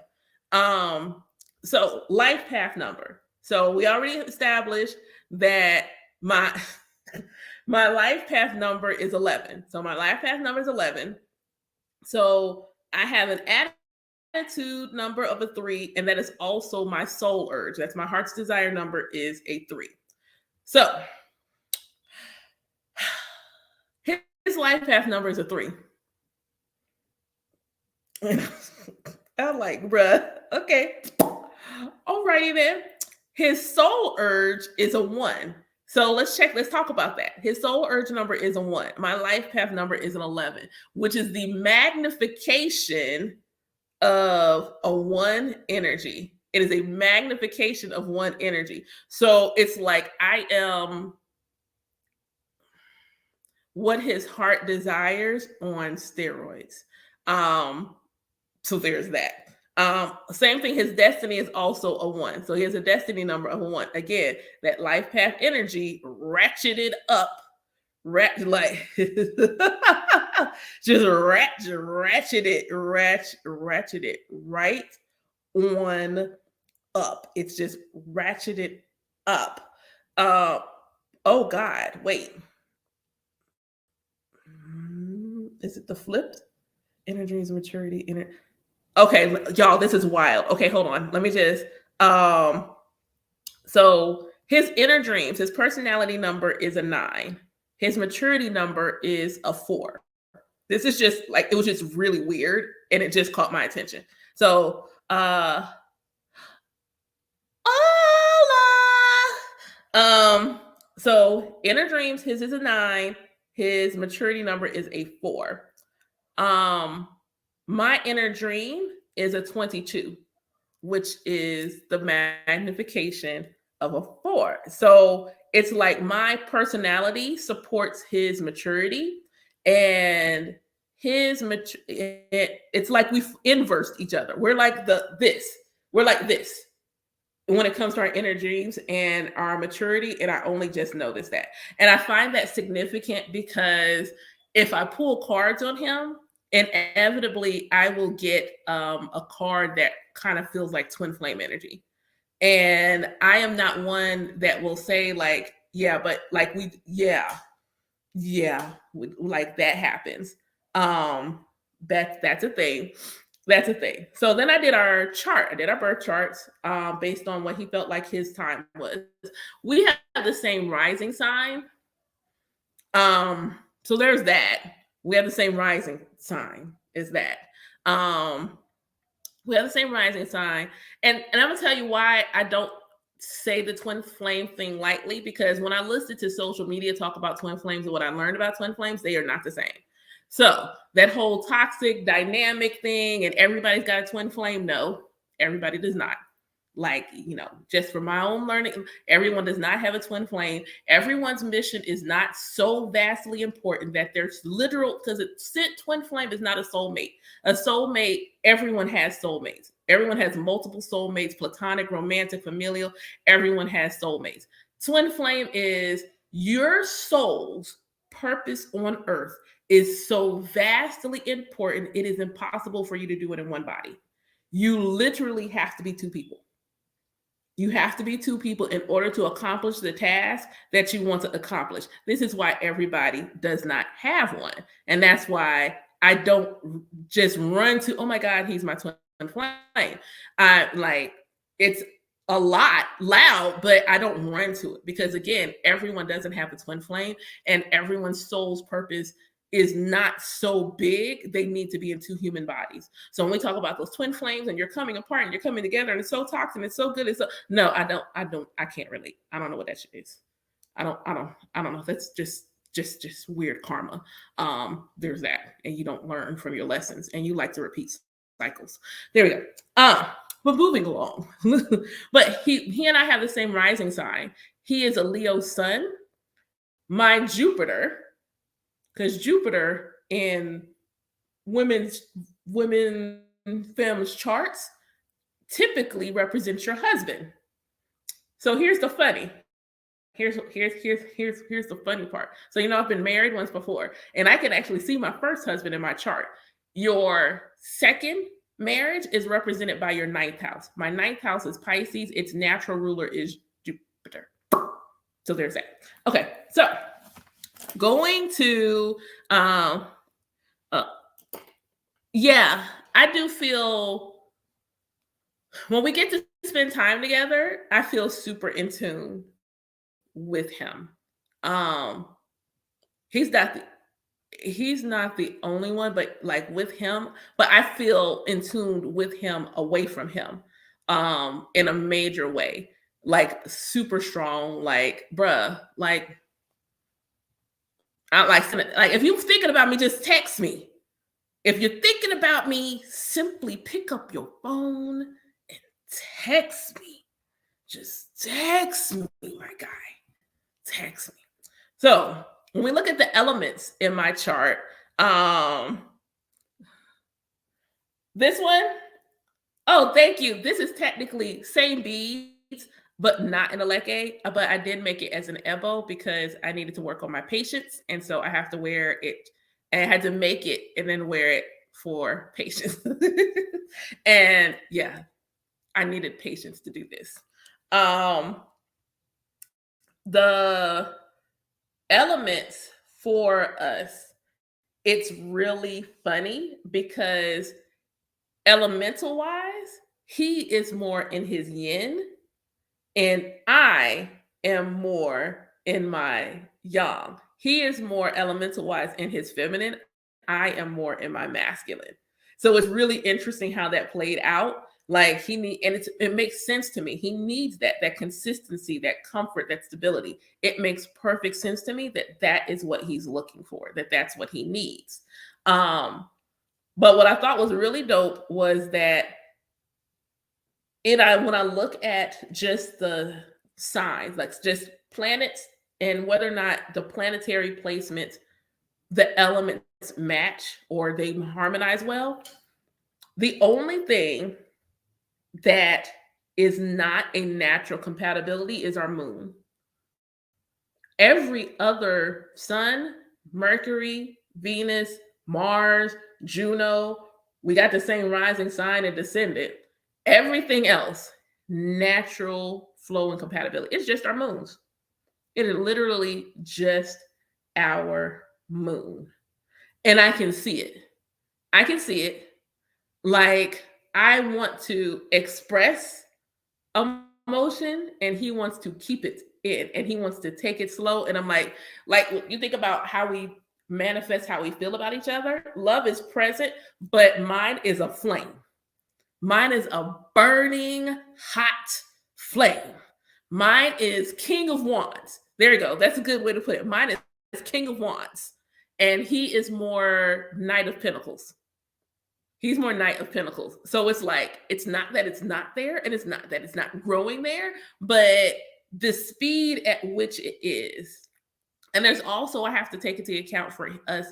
So life path number. So we already established that my my life path number is 11. So my life path number is 11. So I have an attitude number of a 3, and that is also my soul urge. That's my heart's desire number is a 3. So his life path number is a 3. I'm like, bruh, okay. Alrighty then. His soul urge is a 1. So let's talk about that. His soul urge number is a 1. My life path number is an 11, which is the magnification of a 1 energy. It is a magnification of 1 energy. So it's like I am what his heart desires on steroids. So there's that. Same thing, his destiny is also a 1. So he has a destiny number of a 1. Again, that life path energy ratcheted up, like just ratchet it right on up. It's just ratcheted up. Oh God, wait. Is it the flipped? Inner dreams, maturity, Okay, y'all, this is wild. Okay, hold on. Let me just so his inner dreams, his personality number is a 9. His maturity number is a 4. This is just like, it was just really weird and it just caught my attention. So so inner dreams, his is a 9. His maturity number is a 4. My inner dream is a 22, which is the magnification of a 4. So it's like my personality supports his maturity, and it's like we've inversed each other. We're like we're like this when it comes to our inner dreams and our maturity. And I only just noticed that. And I find that significant because if I pull cards on him, inevitably I will get a card that kind of feels like twin flame energy. And I am not one that will say like, yeah, but like like that happens. That's a thing. That's a thing. So then I did our chart. I did our birth charts based on what he felt like his time was. We have the same rising sign. So there's that. We have the same rising sign. Is that? We have the same rising sign. And I'm gonna tell you why I don't say the twin flame thing lightly, because when I listened to social media talk about twin flames and what I learned about twin flames, they are not the same. So that whole toxic dynamic thing and everybody's got a twin flame, no, everybody does not. Like, just for my own learning, everyone does not have a twin flame. Everyone's mission is not so vastly important that there's literal, because twin flame is not a soulmate. A soulmate, everyone has soulmates. Everyone has multiple soulmates, platonic, romantic, familial. Everyone has soulmates. Twin flame is your soul's purpose on earth is so vastly important, it is impossible for you to do it in one body. You literally have to be 2 people. You have to be 2 people in order to accomplish the task that you want to accomplish. This is why everybody does not have one. And that's why I don't just run to, oh my God, he's my twin flame. It's a lot loud, but I don't run to it because, again, everyone doesn't have a twin flame, and everyone's soul's purpose is not so big, they need to be in two human bodies. So when we talk about those twin flames and you're coming apart and you're coming together and it's so toxic and it's so good, it's so no, I can't relate. I don't know what that shit is. I don't know. That's just weird karma. There's that, and you don't learn from your lessons, and you like to repeat cycles. There we go. But moving along. But he and I have the same rising sign. He is a Leo sun. My Jupiter, because Jupiter in women families charts typically represents your husband. So here's the funny. Here's the funny part. So I've been married once before, and I can actually see my first husband in my chart. Your second marriage is represented by your ninth house. My ninth house is Pisces. Its natural ruler is Jupiter. So there's that. Okay, so going to yeah, I do feel when we get to spend time together, I feel super in tune with him. He's not the only one, but like with him, but I feel in tune with him away from him in a major way, like super strong, like bruh, like I like if you're thinking about me, just text me. If you're thinking about me, simply pick up your phone and text me. Just text me, my guy. Text me. So when we look at the elements in my chart, this one, oh, thank you. This is technically same beads, but not in a leke. But I did make it as an ebo because I needed to work on my patience. And so I have to wear it. And I had to make it and then wear it for patience. And yeah, I needed patience to do this. The elements for us, it's really funny because elemental wise, he is more in his yin and I am more in my yang. He is more elemental wise in his feminine. I am more in my masculine. So it's really interesting how that played out. Like it makes sense to me. He needs that consistency, that comfort, that stability. It makes perfect sense to me that is what he's looking for, that's what he needs. But what I thought was really dope was that when I look at just the signs, like just planets and whether or not the planetary placements, the elements match or they harmonize well, the only thing that is not a natural compatibility is our moon. Every other sun, Mercury, Venus, Mars, Juno, we got the same rising sign and descendant. Everything else, natural flow and compatibility. It's just our moons. It is literally just our moon. And I can see it. I can see it. Like I want to express emotion and he wants to keep it in and he wants to take it slow. And I'm like you think about how we manifest how we feel about each other. Love is present, but mine is a flame. Mine is a burning hot flame. Mine is King of Wands. There you go. That's a good way to put it. Mine is King of Wands. And he is more Knight of Pentacles. He's more Knight of Pentacles. So it's like, it's not that it's not there and it's not that it's not growing there, but the speed at which it is. And there's also, I have to take into account for us,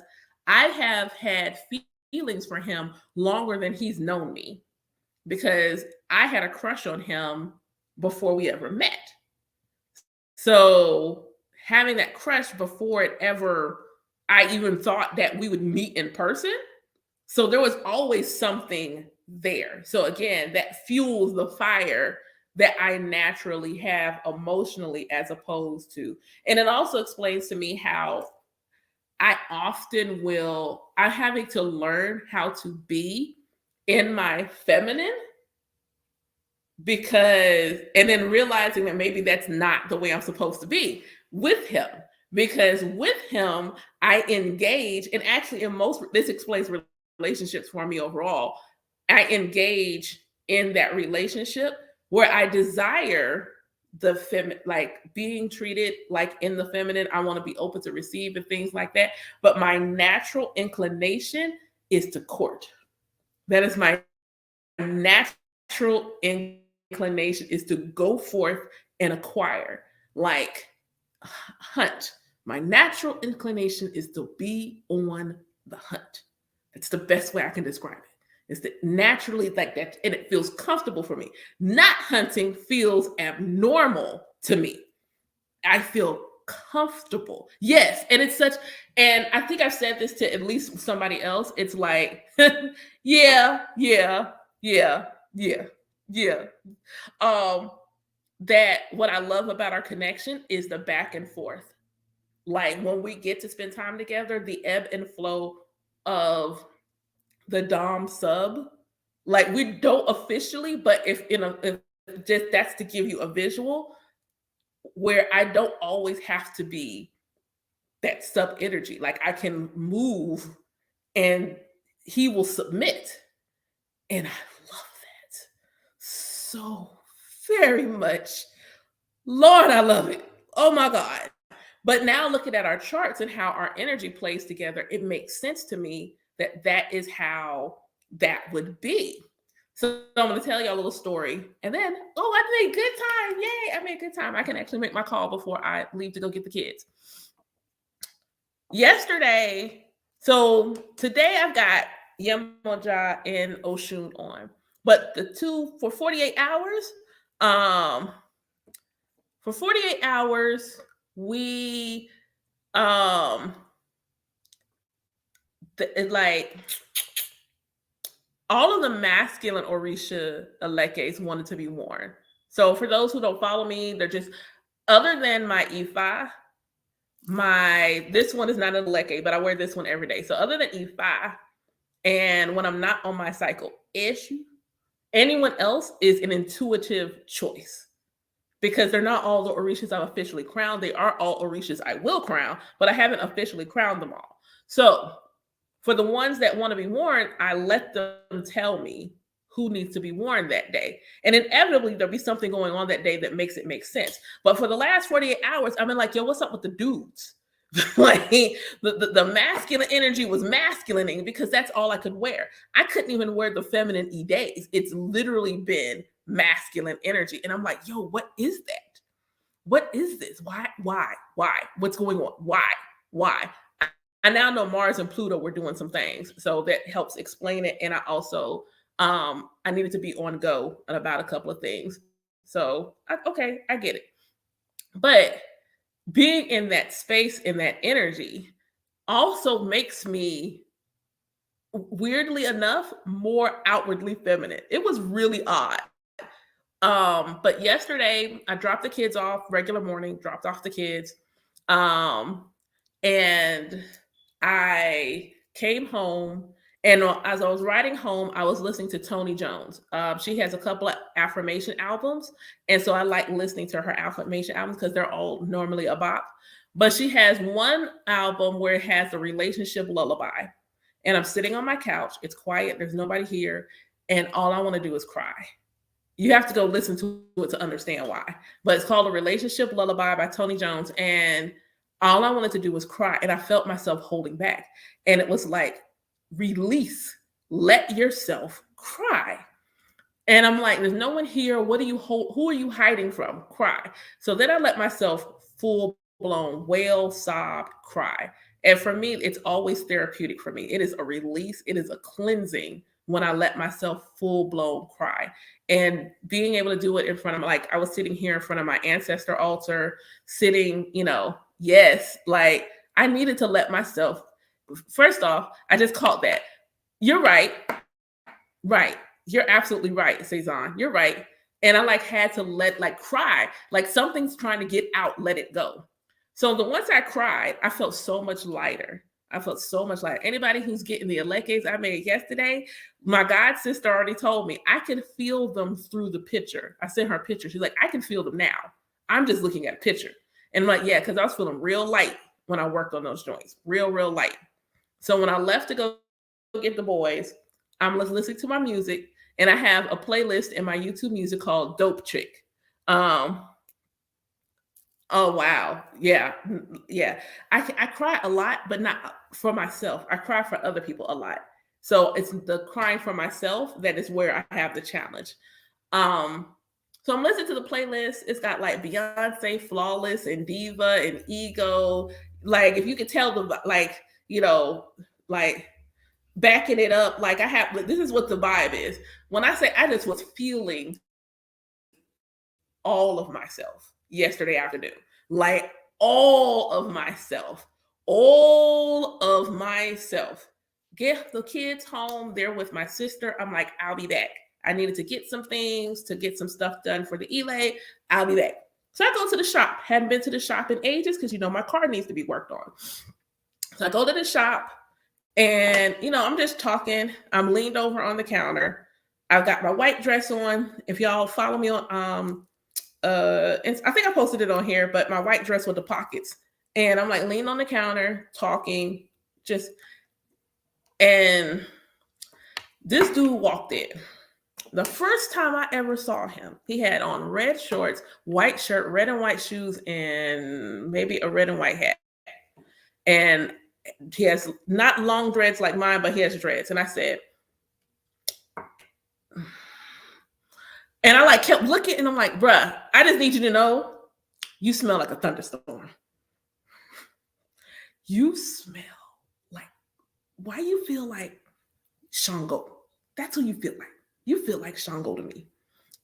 I have had feelings for him longer than he's known me because I had a crush on him before we ever met. So having that crush before I even thought that we would meet in person. So there was always something there. So again, that fuels the fire that I naturally have emotionally as opposed to. And it also explains to me how I'm having to learn how to be in my feminine and then realizing that maybe that's not the way I'm supposed to be with him because with him, I engage, and actually, in most, this explains relationships for me overall. I engage in that relationship where I desire the feminine, like being treated like in the feminine. I want to be open to receive and things like that. But my natural inclination is to court. That is my natural inclination, is to go forth and acquire, like hunt. My natural inclination is to be on the hunt. It's the best way I can describe it. It's that naturally like that, and it feels comfortable for me. Not hunting feels abnormal to me. I feel comfortable. Yes. And it's such, and I think I've said this to at least somebody else. It's like, yeah, yeah, yeah, yeah, yeah. Um, that what I love about our connection is the back and forth. Like when we get to spend time together, the ebb and flow of the Dom sub, like we don't officially, but if just that's to give you a visual where I don't always have to be that sub energy. Like I can move and he will submit. And I love that so very much. Lord, I love it. Oh my God. But now looking at our charts and how our energy plays together, it makes sense to me that that is how that would be. So I'm going to tell you a little story. And then, oh, I made good time. Yay, I made good time. I can actually make my call before I leave to go get the kids. Yesterday, so today I've got Yemoja and Oshun on. But the two for 48 hours, for 48 hours, we like all of the masculine Orisha Elekes wanted to be worn. So for those who don't follow me, they're just, other than my Ifa, this one is not an Eleke, but I wear this one every day. So other than Ifa, and when I'm not on my cycle issue, anyone else is an intuitive choice. Because they're not all the Orishas I've officially crowned. They are all Orishas I will crown, but I haven't officially crowned them all. So for the ones that want to be worn, I let them tell me who needs to be worn that day. And inevitably, there'll be something going on that day that makes it make sense. But for the last 48 hours, I've been like, yo, what's up with the dudes? Like the masculine energy was masculinating because that's all I could wear. I couldn't even wear the feminine days. It's literally been masculine energy. And I'm like, yo, what is that? What is this? Why? What's going on? Why? I now know Mars and Pluto were doing some things. So that helps explain it. And I also, I needed to be on go about a couple of things. So, okay, I get it. But being in that space, in that energy, also makes me, weirdly enough, more outwardly feminine. It was really odd. But yesterday I dropped the kids off, regular morning, dropped off the kids. And I came home, and as I was riding home, I was listening to Toni Jones. She has a couple of affirmation albums, and so I like listening to her affirmation albums because they're all normally a bop. But she has one album where it has the relationship lullaby, and I'm sitting on my couch. It's quiet. There's nobody here, and all I want to do is cry. You have to go listen to it to understand why. But it's called A Relationship Lullaby by Toni Jones, and all I wanted to do was cry, and I felt myself holding back. And it was like, release, let yourself cry. And I'm like, there's no one here. Who are you hiding from? Cry. So then I let myself full blown wail, sob, cry. And for me, it's always therapeutic for me. It is a release. It is a cleansing when I let myself full blown cry. And being able to do it in front of, like, I was sitting here in front of my ancestor altar, sitting, yes, like I needed to let myself, first off, I just caught that. You're right. Right. You're absolutely right, Cezanne. You're right. And I had to cry, like something's trying to get out, let it go. So once I cried, I felt so much lighter. Anybody who's getting the elekes I made yesterday, my god sister already told me I can feel them through the picture. I sent her a picture. She's like, I can feel them now. I'm just looking at a picture. And I'm like, yeah, because I was feeling real light when I worked on those joints, real light. So when I left to go get the boys, I'm listening to my music, and I have a playlist in my YouTube music called Dope Chick. Um, oh wow, yeah, yeah. I cry a lot, but not for myself. I cry for other people a lot. So it's the crying for myself that is where I have the challenge. Um, so I'm listening to the playlist. It's got like Beyonce, Flawless, and Diva, and Ego. Like if you could tell the like, like backing it up. Like I have. This is what the vibe is. When I say I just was feeling all of myself yesterday afternoon. Like all of myself. All of myself. Get the kids home. They're with my sister. I'm like, I'll be back. I needed to get some things, to get some stuff done for the Elay. I'll be back. So I go to the shop. Hadn't been to the shop in ages because my car needs to be worked on. So I go to the shop and I'm just talking. I'm leaned over on the counter. I've got my white dress on. If y'all follow me on and I think I posted it on here, but my white dress with the pockets. And I'm like leaning on the counter, talking, just and this dude walked in. The first time I ever saw him, he had on red shorts, white shirt, red and white shoes, and maybe a red and white hat. And he has not long dreads like mine, but he has dreads. And I said, and I like kept looking, and I'm like, bruh, I just need you to know, you smell like a thunderstorm. You smell like, why you feel like Shango? That's who you feel like. You feel like Shango to me.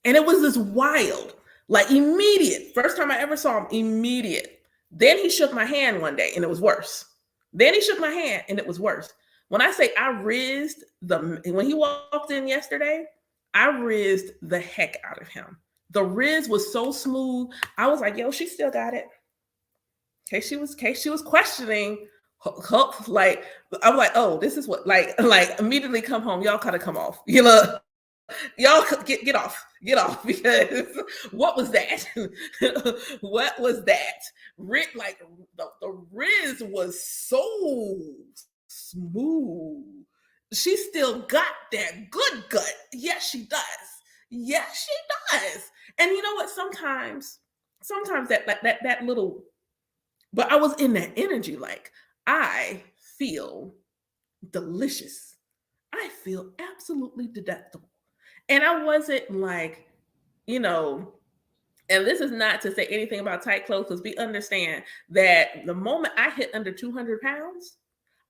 And it was this wild, like immediate. First time I ever saw him, immediate. Then he shook my hand one day and it was worse. Then he shook my hand and it was worse. When I say I rizzed when he walked in yesterday, I rizzed the heck out of him. The riz was so smooth. I was like, yo, she still got it. Case she was questioning, like I'm like, oh, this is what like immediately come home. Y'all gotta come off. Y'all get off because what was that? What was that? Like the riz was so smooth. She still got that good gut. Yes, she does. Yes, she does. And you know what? Sometimes that little, but I was in that energy. Like I feel delicious. I feel absolutely delectable. And I wasn't like, and this is not to say anything about tight clothes because we understand that the moment I hit under 200 pounds,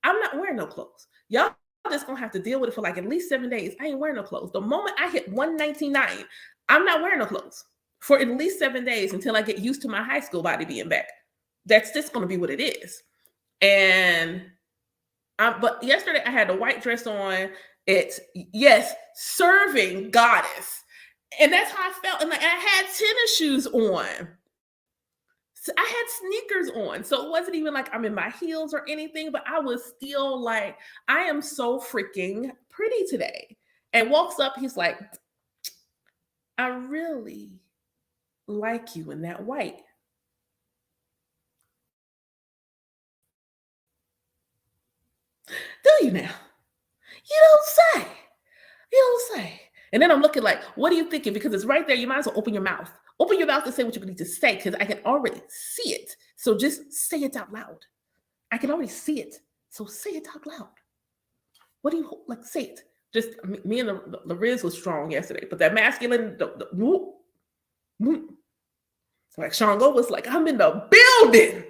I'm not wearing no clothes. Y'all just gonna have to deal with it for like at least 7 days. I ain't wearing no clothes. The moment I hit 199, I'm not wearing no clothes for at least 7 days until I get used to my high school body being back. That's just gonna be what it is. And but yesterday I had a white dress on. It's yes, serving goddess. And that's how I felt. And like I had tennis shoes on. So I had sneakers on. So it wasn't even like I'm in my heels or anything, but I was still like, I am so freaking pretty today. And walks up, he's like, I really like you in that white. Do you now? You don't say. You don't say. And then I'm looking like, what are you thinking? Because it's right there. You might as well open your mouth. Open your mouth to say what you need to say because I can already see it. So just say it out loud. I can already see it. So say it out loud. What do you like? Say it. Just me and the Riz was strong yesterday, but that masculine, whoop, whoop. Like Shango was like, I'm in the building.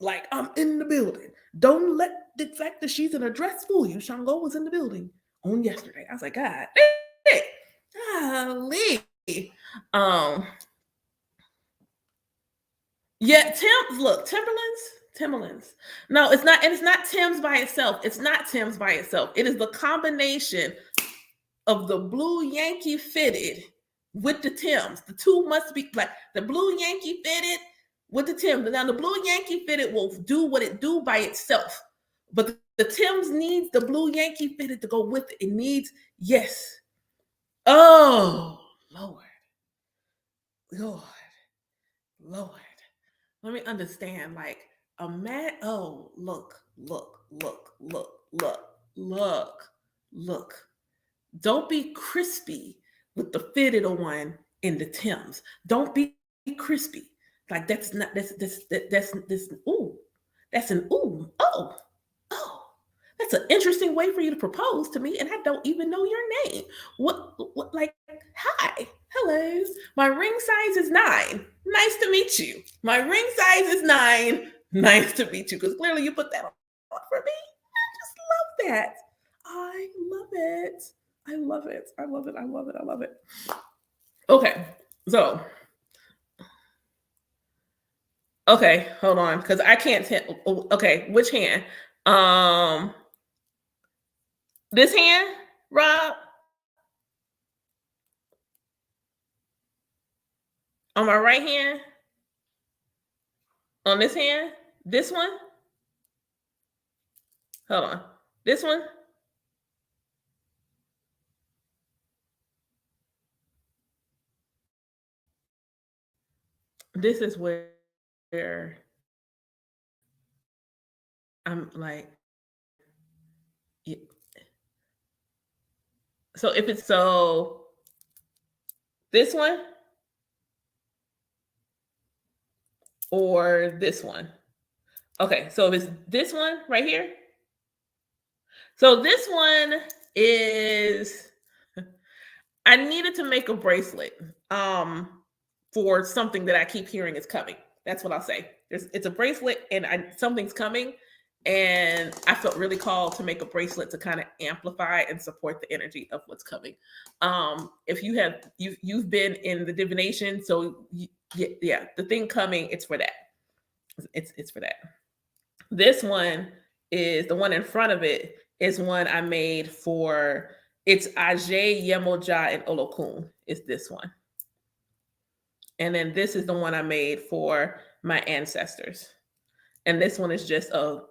Like I'm in the building. Don't let the fact that she's in a dress fool you. Shango was in the building on yesterday. I was like, God, golly. Um, yeah, Timberlands. No, it's not, and it's not Tim's by itself. It's not Tim's by itself. It is the combination of the blue Yankee fitted with the Timbs. The two must be like the blue Yankee fitted with the Timbs. Now the blue Yankee fitted will do what it do by itself, but the Timbs needs the blue Yankee fitted to go with it. It needs yes. Oh Lord, Lord, Lord. Let me understand. Like a man. Oh, look, look. Don't be crispy with the fitted on in the Timbs. Don't be crispy. Like that's not that's ooh. That's an ooh. Oh. That's an interesting way for you to propose to me, and I don't even know your name. What like, hi, hello. My ring size is 9. Nice to meet you. My ring size is 9. Nice to meet you. Because clearly you put that on for me. I just love that. I love it. I love it. I love it. I love it. I love it. Okay. So, okay, hold on. Because I can't tell. Okay, which hand? Um, this hand, Rob? On my right hand? On this hand? This one? Hold on. This one? This is where I'm like, so if it's so, this one or this one? Okay, so if it's this one right here, so this one is, I needed to make a bracelet for something that I keep hearing is coming. That's what I'll say. It's a bracelet and something's coming, and I felt really called to make a bracelet to kind of amplify and support the energy of what's coming. If you've been in the divination, so yeah, the thing coming, it's for that. It's for that. This one is the one in front of it is one I made for, it's Ajay, Yemoja, and Olokun is this one. And then this is the one I made for my ancestors. And this one is just oh,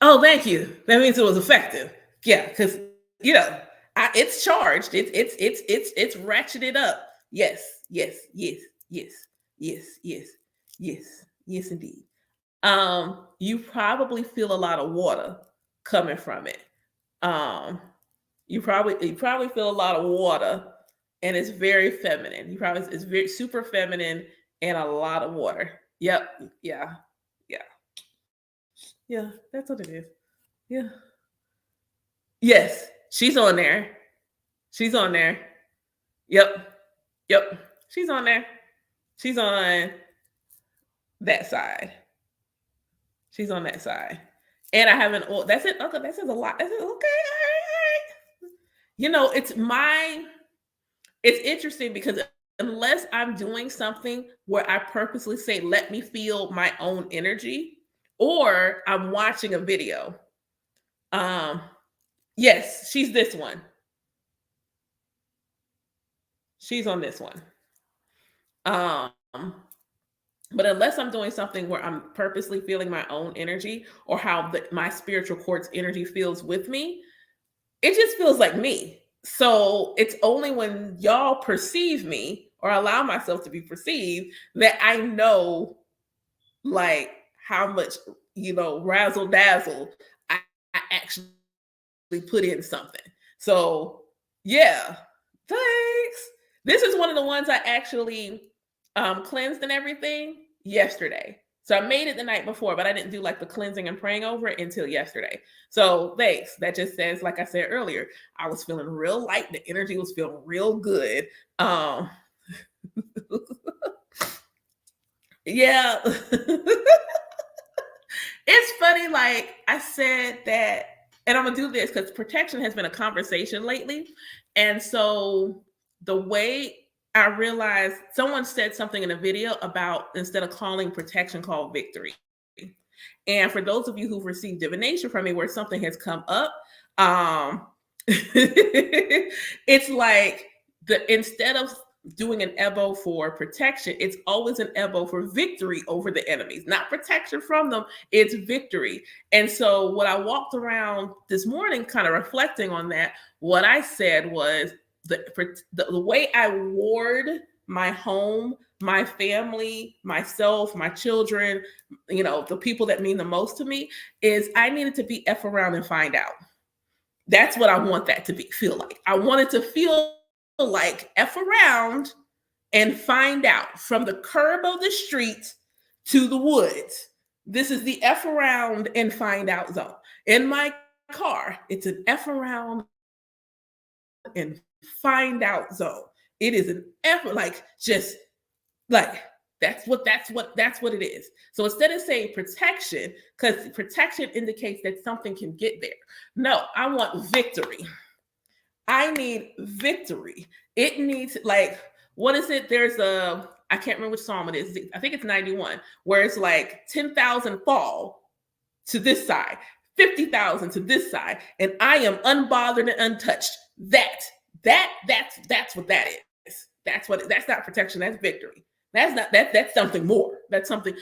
thank you. That means it was effective. Yeah, because it's charged. It's ratcheted up. Yes, yes, yes, yes, yes, yes, yes, yes, indeed. You probably feel a lot of water coming from it. Um, you probably feel a lot of water, and it's very feminine. It's very super feminine and a lot of water. Yep. Yeah. Yeah. Yeah. That's what it is. Yeah. Yes. She's on there. She's on there. Yep. Yep. She's on there. She's on that side. She's on that side. And I haven't. Oh, that's it. Okay, that says a lot. That says okay. All right. All right. It's interesting because unless I'm doing something where I purposely say, let me feel my own energy, or I'm watching a video. Um, yes, she's this one. She's on this one. Um, but unless I'm doing something where I'm purposely feeling my own energy or how my spiritual quartz energy feels with me, it just feels like me. So it's only when y'all perceive me or allow myself to be perceived that I know like how much, razzle dazzle I actually put in something. So yeah, thanks. This is one of the ones I actually cleansed and everything yesterday. So I made it the night before, but I didn't do like the cleansing and praying over it until yesterday. So thanks. That just says, like I said earlier, I was feeling real light. The energy was feeling real good. Yeah. It's funny, like I said that, and I'm gonna do this because protection has been a conversation lately. And so the way I realized, someone said something in a video about instead of calling protection, call victory. And for those of you who've received divination from me where something has come up, it's like instead of doing an ebo for protection, it's always an ebo for victory over the enemies, not protection from them, it's victory. And so what I walked around this morning kind of reflecting on that, what I said was the way I ward my home, my family, myself, my children, the people that mean the most to me, is I needed to be F around and find out. That's what I want that to feel like. I want it to feel like F around and find out from the curb of the street to the woods. This is the F around and find out zone. In my car, it's an F around and find out zone. It is an F, that's what it is. So instead of saying protection, because protection indicates that something can get there. No, I want victory. I need victory. It needs, like, what is it? I can't remember which psalm it is. I think it's 91, where it's like 10,000 fall to this side, 50,000 to this side, and I am unbothered and untouched. That's what that is. That's not protection. That's victory. That's something more. That's something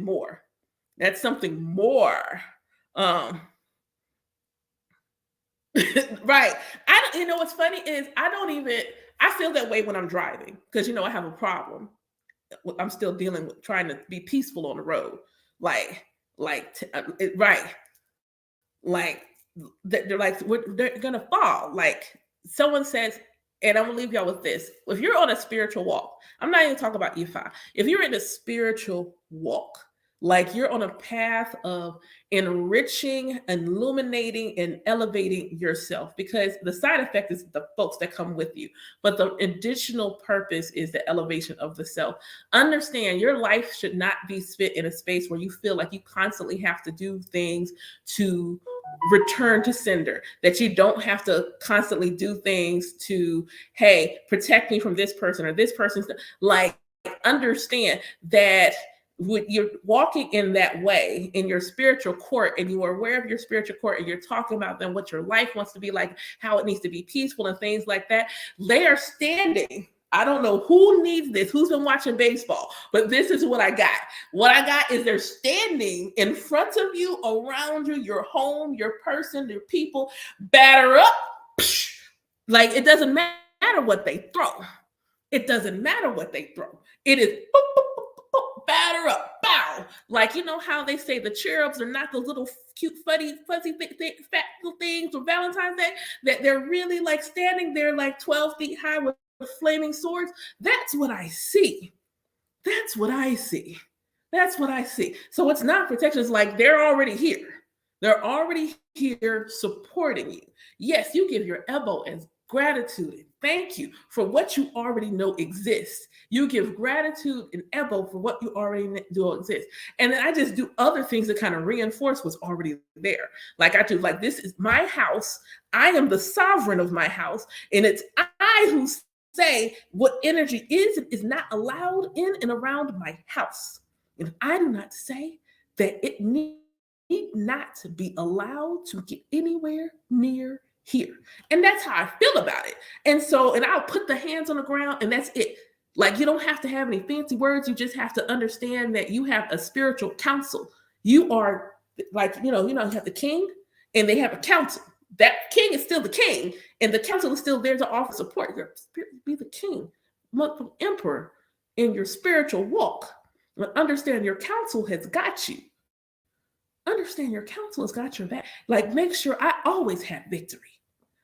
more. That's something more. Um, right. I don't, what's funny is I feel that way when I'm driving, because I have a problem. I'm still dealing with trying to be peaceful on the road. Right. Like they're gonna fall. Like someone says, and I'm gonna leave y'all with this. If you're on a spiritual walk, I'm not even talking about Ifa. If you're in a spiritual walk, like you're on a path of enriching, illuminating, and elevating yourself, because the side effect is the folks that come with you. But the additional purpose is the elevation of the self. Understand your life should not be spent in a space where you feel like you constantly have to do things to return to sender, that you don't have to constantly do things to, hey, protect me from this person or this person's, like, understand that when you're walking in that way in your spiritual court, and you are aware of your spiritual court, and you're talking about then what your life wants to be like, how it needs to be peaceful and things like that, they are standing. I don't know who needs this, who's been watching baseball, but this is what I got. What I got is they're standing in front of you, around you, your home, your person, your people, batter up. Like, it doesn't matter what they throw. It doesn't matter what they throw. It is boop, boop, boop, boop, batter up, bow. Like, how they say the cherubs are not those little cute, fuzzy fat little things for Valentine's Day, that they're really like standing there like 12 feet high with flaming swords. That's what I see. That's what I see. That's what I see. So it's not protection. It's like they're already here. They're already here supporting you. Yes, you give your elbow as gratitude and thank you for what you already know exists. You give gratitude and elbow for what you already know exists. And then I just do other things that kind of reinforce what's already there. Like I do, like, this is my house. I am the sovereign of my house. And it's I who say what energy is not allowed in and around my house. And I do not say that it need not to be allowed to get anywhere near here. And that's how I feel about it. And I'll put the hands on the ground, and that's it. Like, you don't have to have any fancy words. You just have to understand that you have a spiritual council. You are like, you have the king, and they have a council. That king is still the king, and the council is still there to offer support. Your spirit, be the king, emperor in your spiritual walk. But understand your council has got you. Understand your council has got your back. Like, make sure I always have victory.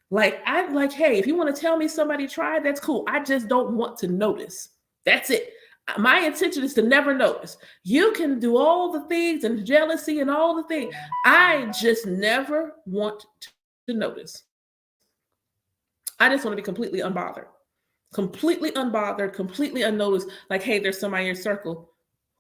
Like, hey, if you want to tell me somebody tried, that's cool. I just don't want to notice. That's it. My intention is to never notice. You can do all the things and jealousy and all the things. I just never want to notice. I just want to be completely unbothered, completely unnoticed. Like, hey, there's somebody in your circle.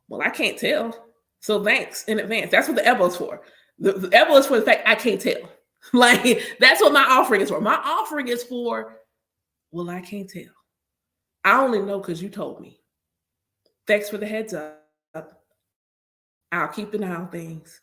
Well, I can't tell. So thanks in advance. That's what the elbow's for. The elbow is for the fact I can't tell. Like, that's what my offering is for. My offering is for, well, I can't tell. I only know because you told me. Thanks for the heads up. I'll keep an eye on things.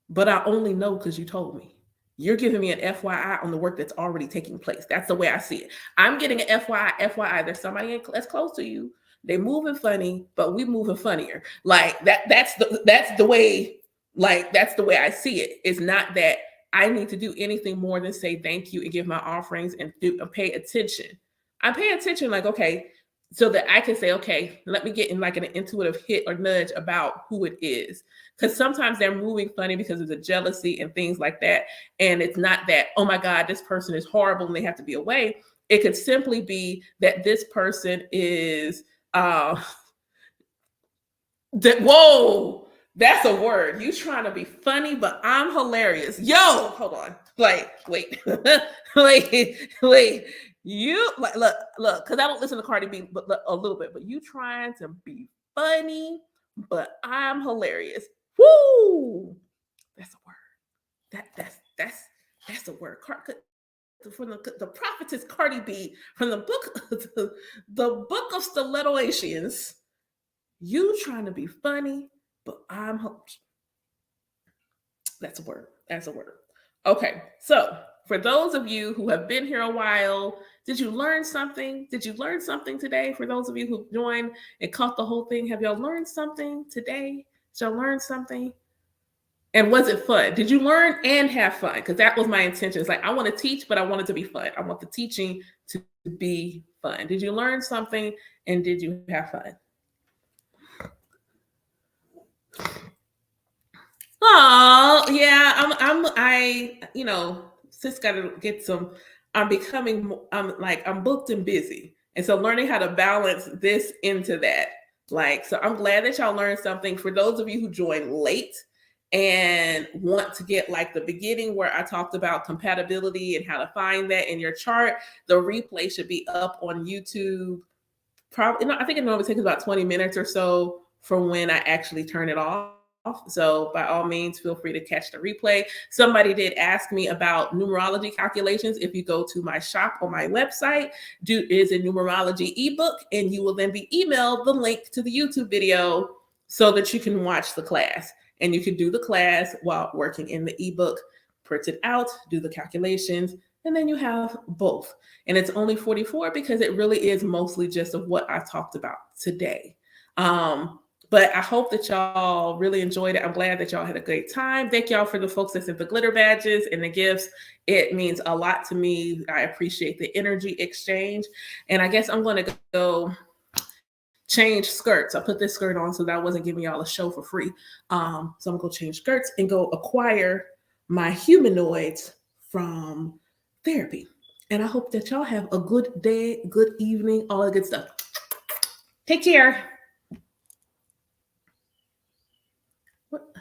But I only know because you told me. You're giving me an FYI on the work that's already taking place. That's the way I see it. I'm getting an FYI. There's somebody that's close to you. They moving funny, but we moving funnier. Like that's the way, like, that's the way I see it. It's not that I need to do anything more than say thank you and give my offerings and pay attention. I pay attention, like, okay, so that I can say, okay, let me get in like an intuitive hit or nudge about who it is. Because sometimes they're moving funny because of the jealousy and things like that. And it's not that, oh my God, this person is horrible and they have to be away. It could simply be that this person is that, whoa, that's a word. You trying to be funny, but I'm hilarious. Yo, hold on. Like, wait, wait. You like look, because I don't listen to Cardi B, but a little bit. But you trying to be funny, but I'm hilarious. Woo, that's a word. That's a word. From the prophetess Cardi B from the book, the book of Stilettoations. You trying to be funny, but that's a word. That's a word. Okay, so for those of you who have been here a while, did you learn something? Did you learn something today? For those of you who joined and caught the whole thing, have y'all learned something today? Did y'all learn something? And was it fun? Did you learn and have fun? Because that was my intention. It's like I want to teach, but I want it to be fun. I want the teaching to be fun. Did you learn something and did you have fun? Oh, yeah. Sis got to get some. I'm booked and busy. And so learning how to balance this into that. Like, so I'm glad that y'all learned something. For those of you who joined late and want to get like the beginning where I talked about compatibility and how to find that in your chart, the replay should be up on YouTube. Probably, I think it normally takes about 20 minutes or so from when I actually turn it off. So by all means, feel free to catch the replay. Somebody did ask me about numerology calculations. If you go to my shop on my website, is a numerology ebook, and you will then be emailed the link to the YouTube video so that you can watch the class. And you can do the class while working in the ebook, print it out, do the calculations, and then you have both. And it's only 44 because it really is mostly just of what I talked about today. But I hope that y'all really enjoyed it. I'm glad that y'all had a great time. Thank y'all for the folks that sent the glitter badges and the gifts. It means a lot to me. I appreciate the energy exchange. And I guess I'm going to go change skirts. I put this skirt on so that I wasn't giving y'all a show for free. So I'm going to go change skirts and go acquire my humanoids from therapy. And I hope that y'all have a good day, good evening, all that good stuff. Take care.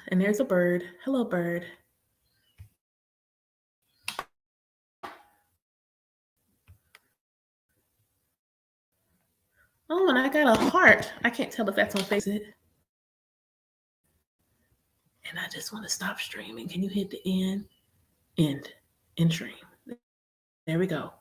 And there's a bird. Hello, bird. Oh, and I got a heart. I can't tell if that's on Facebook. And I just want to stop streaming. Can you hit the end? End stream. There we go.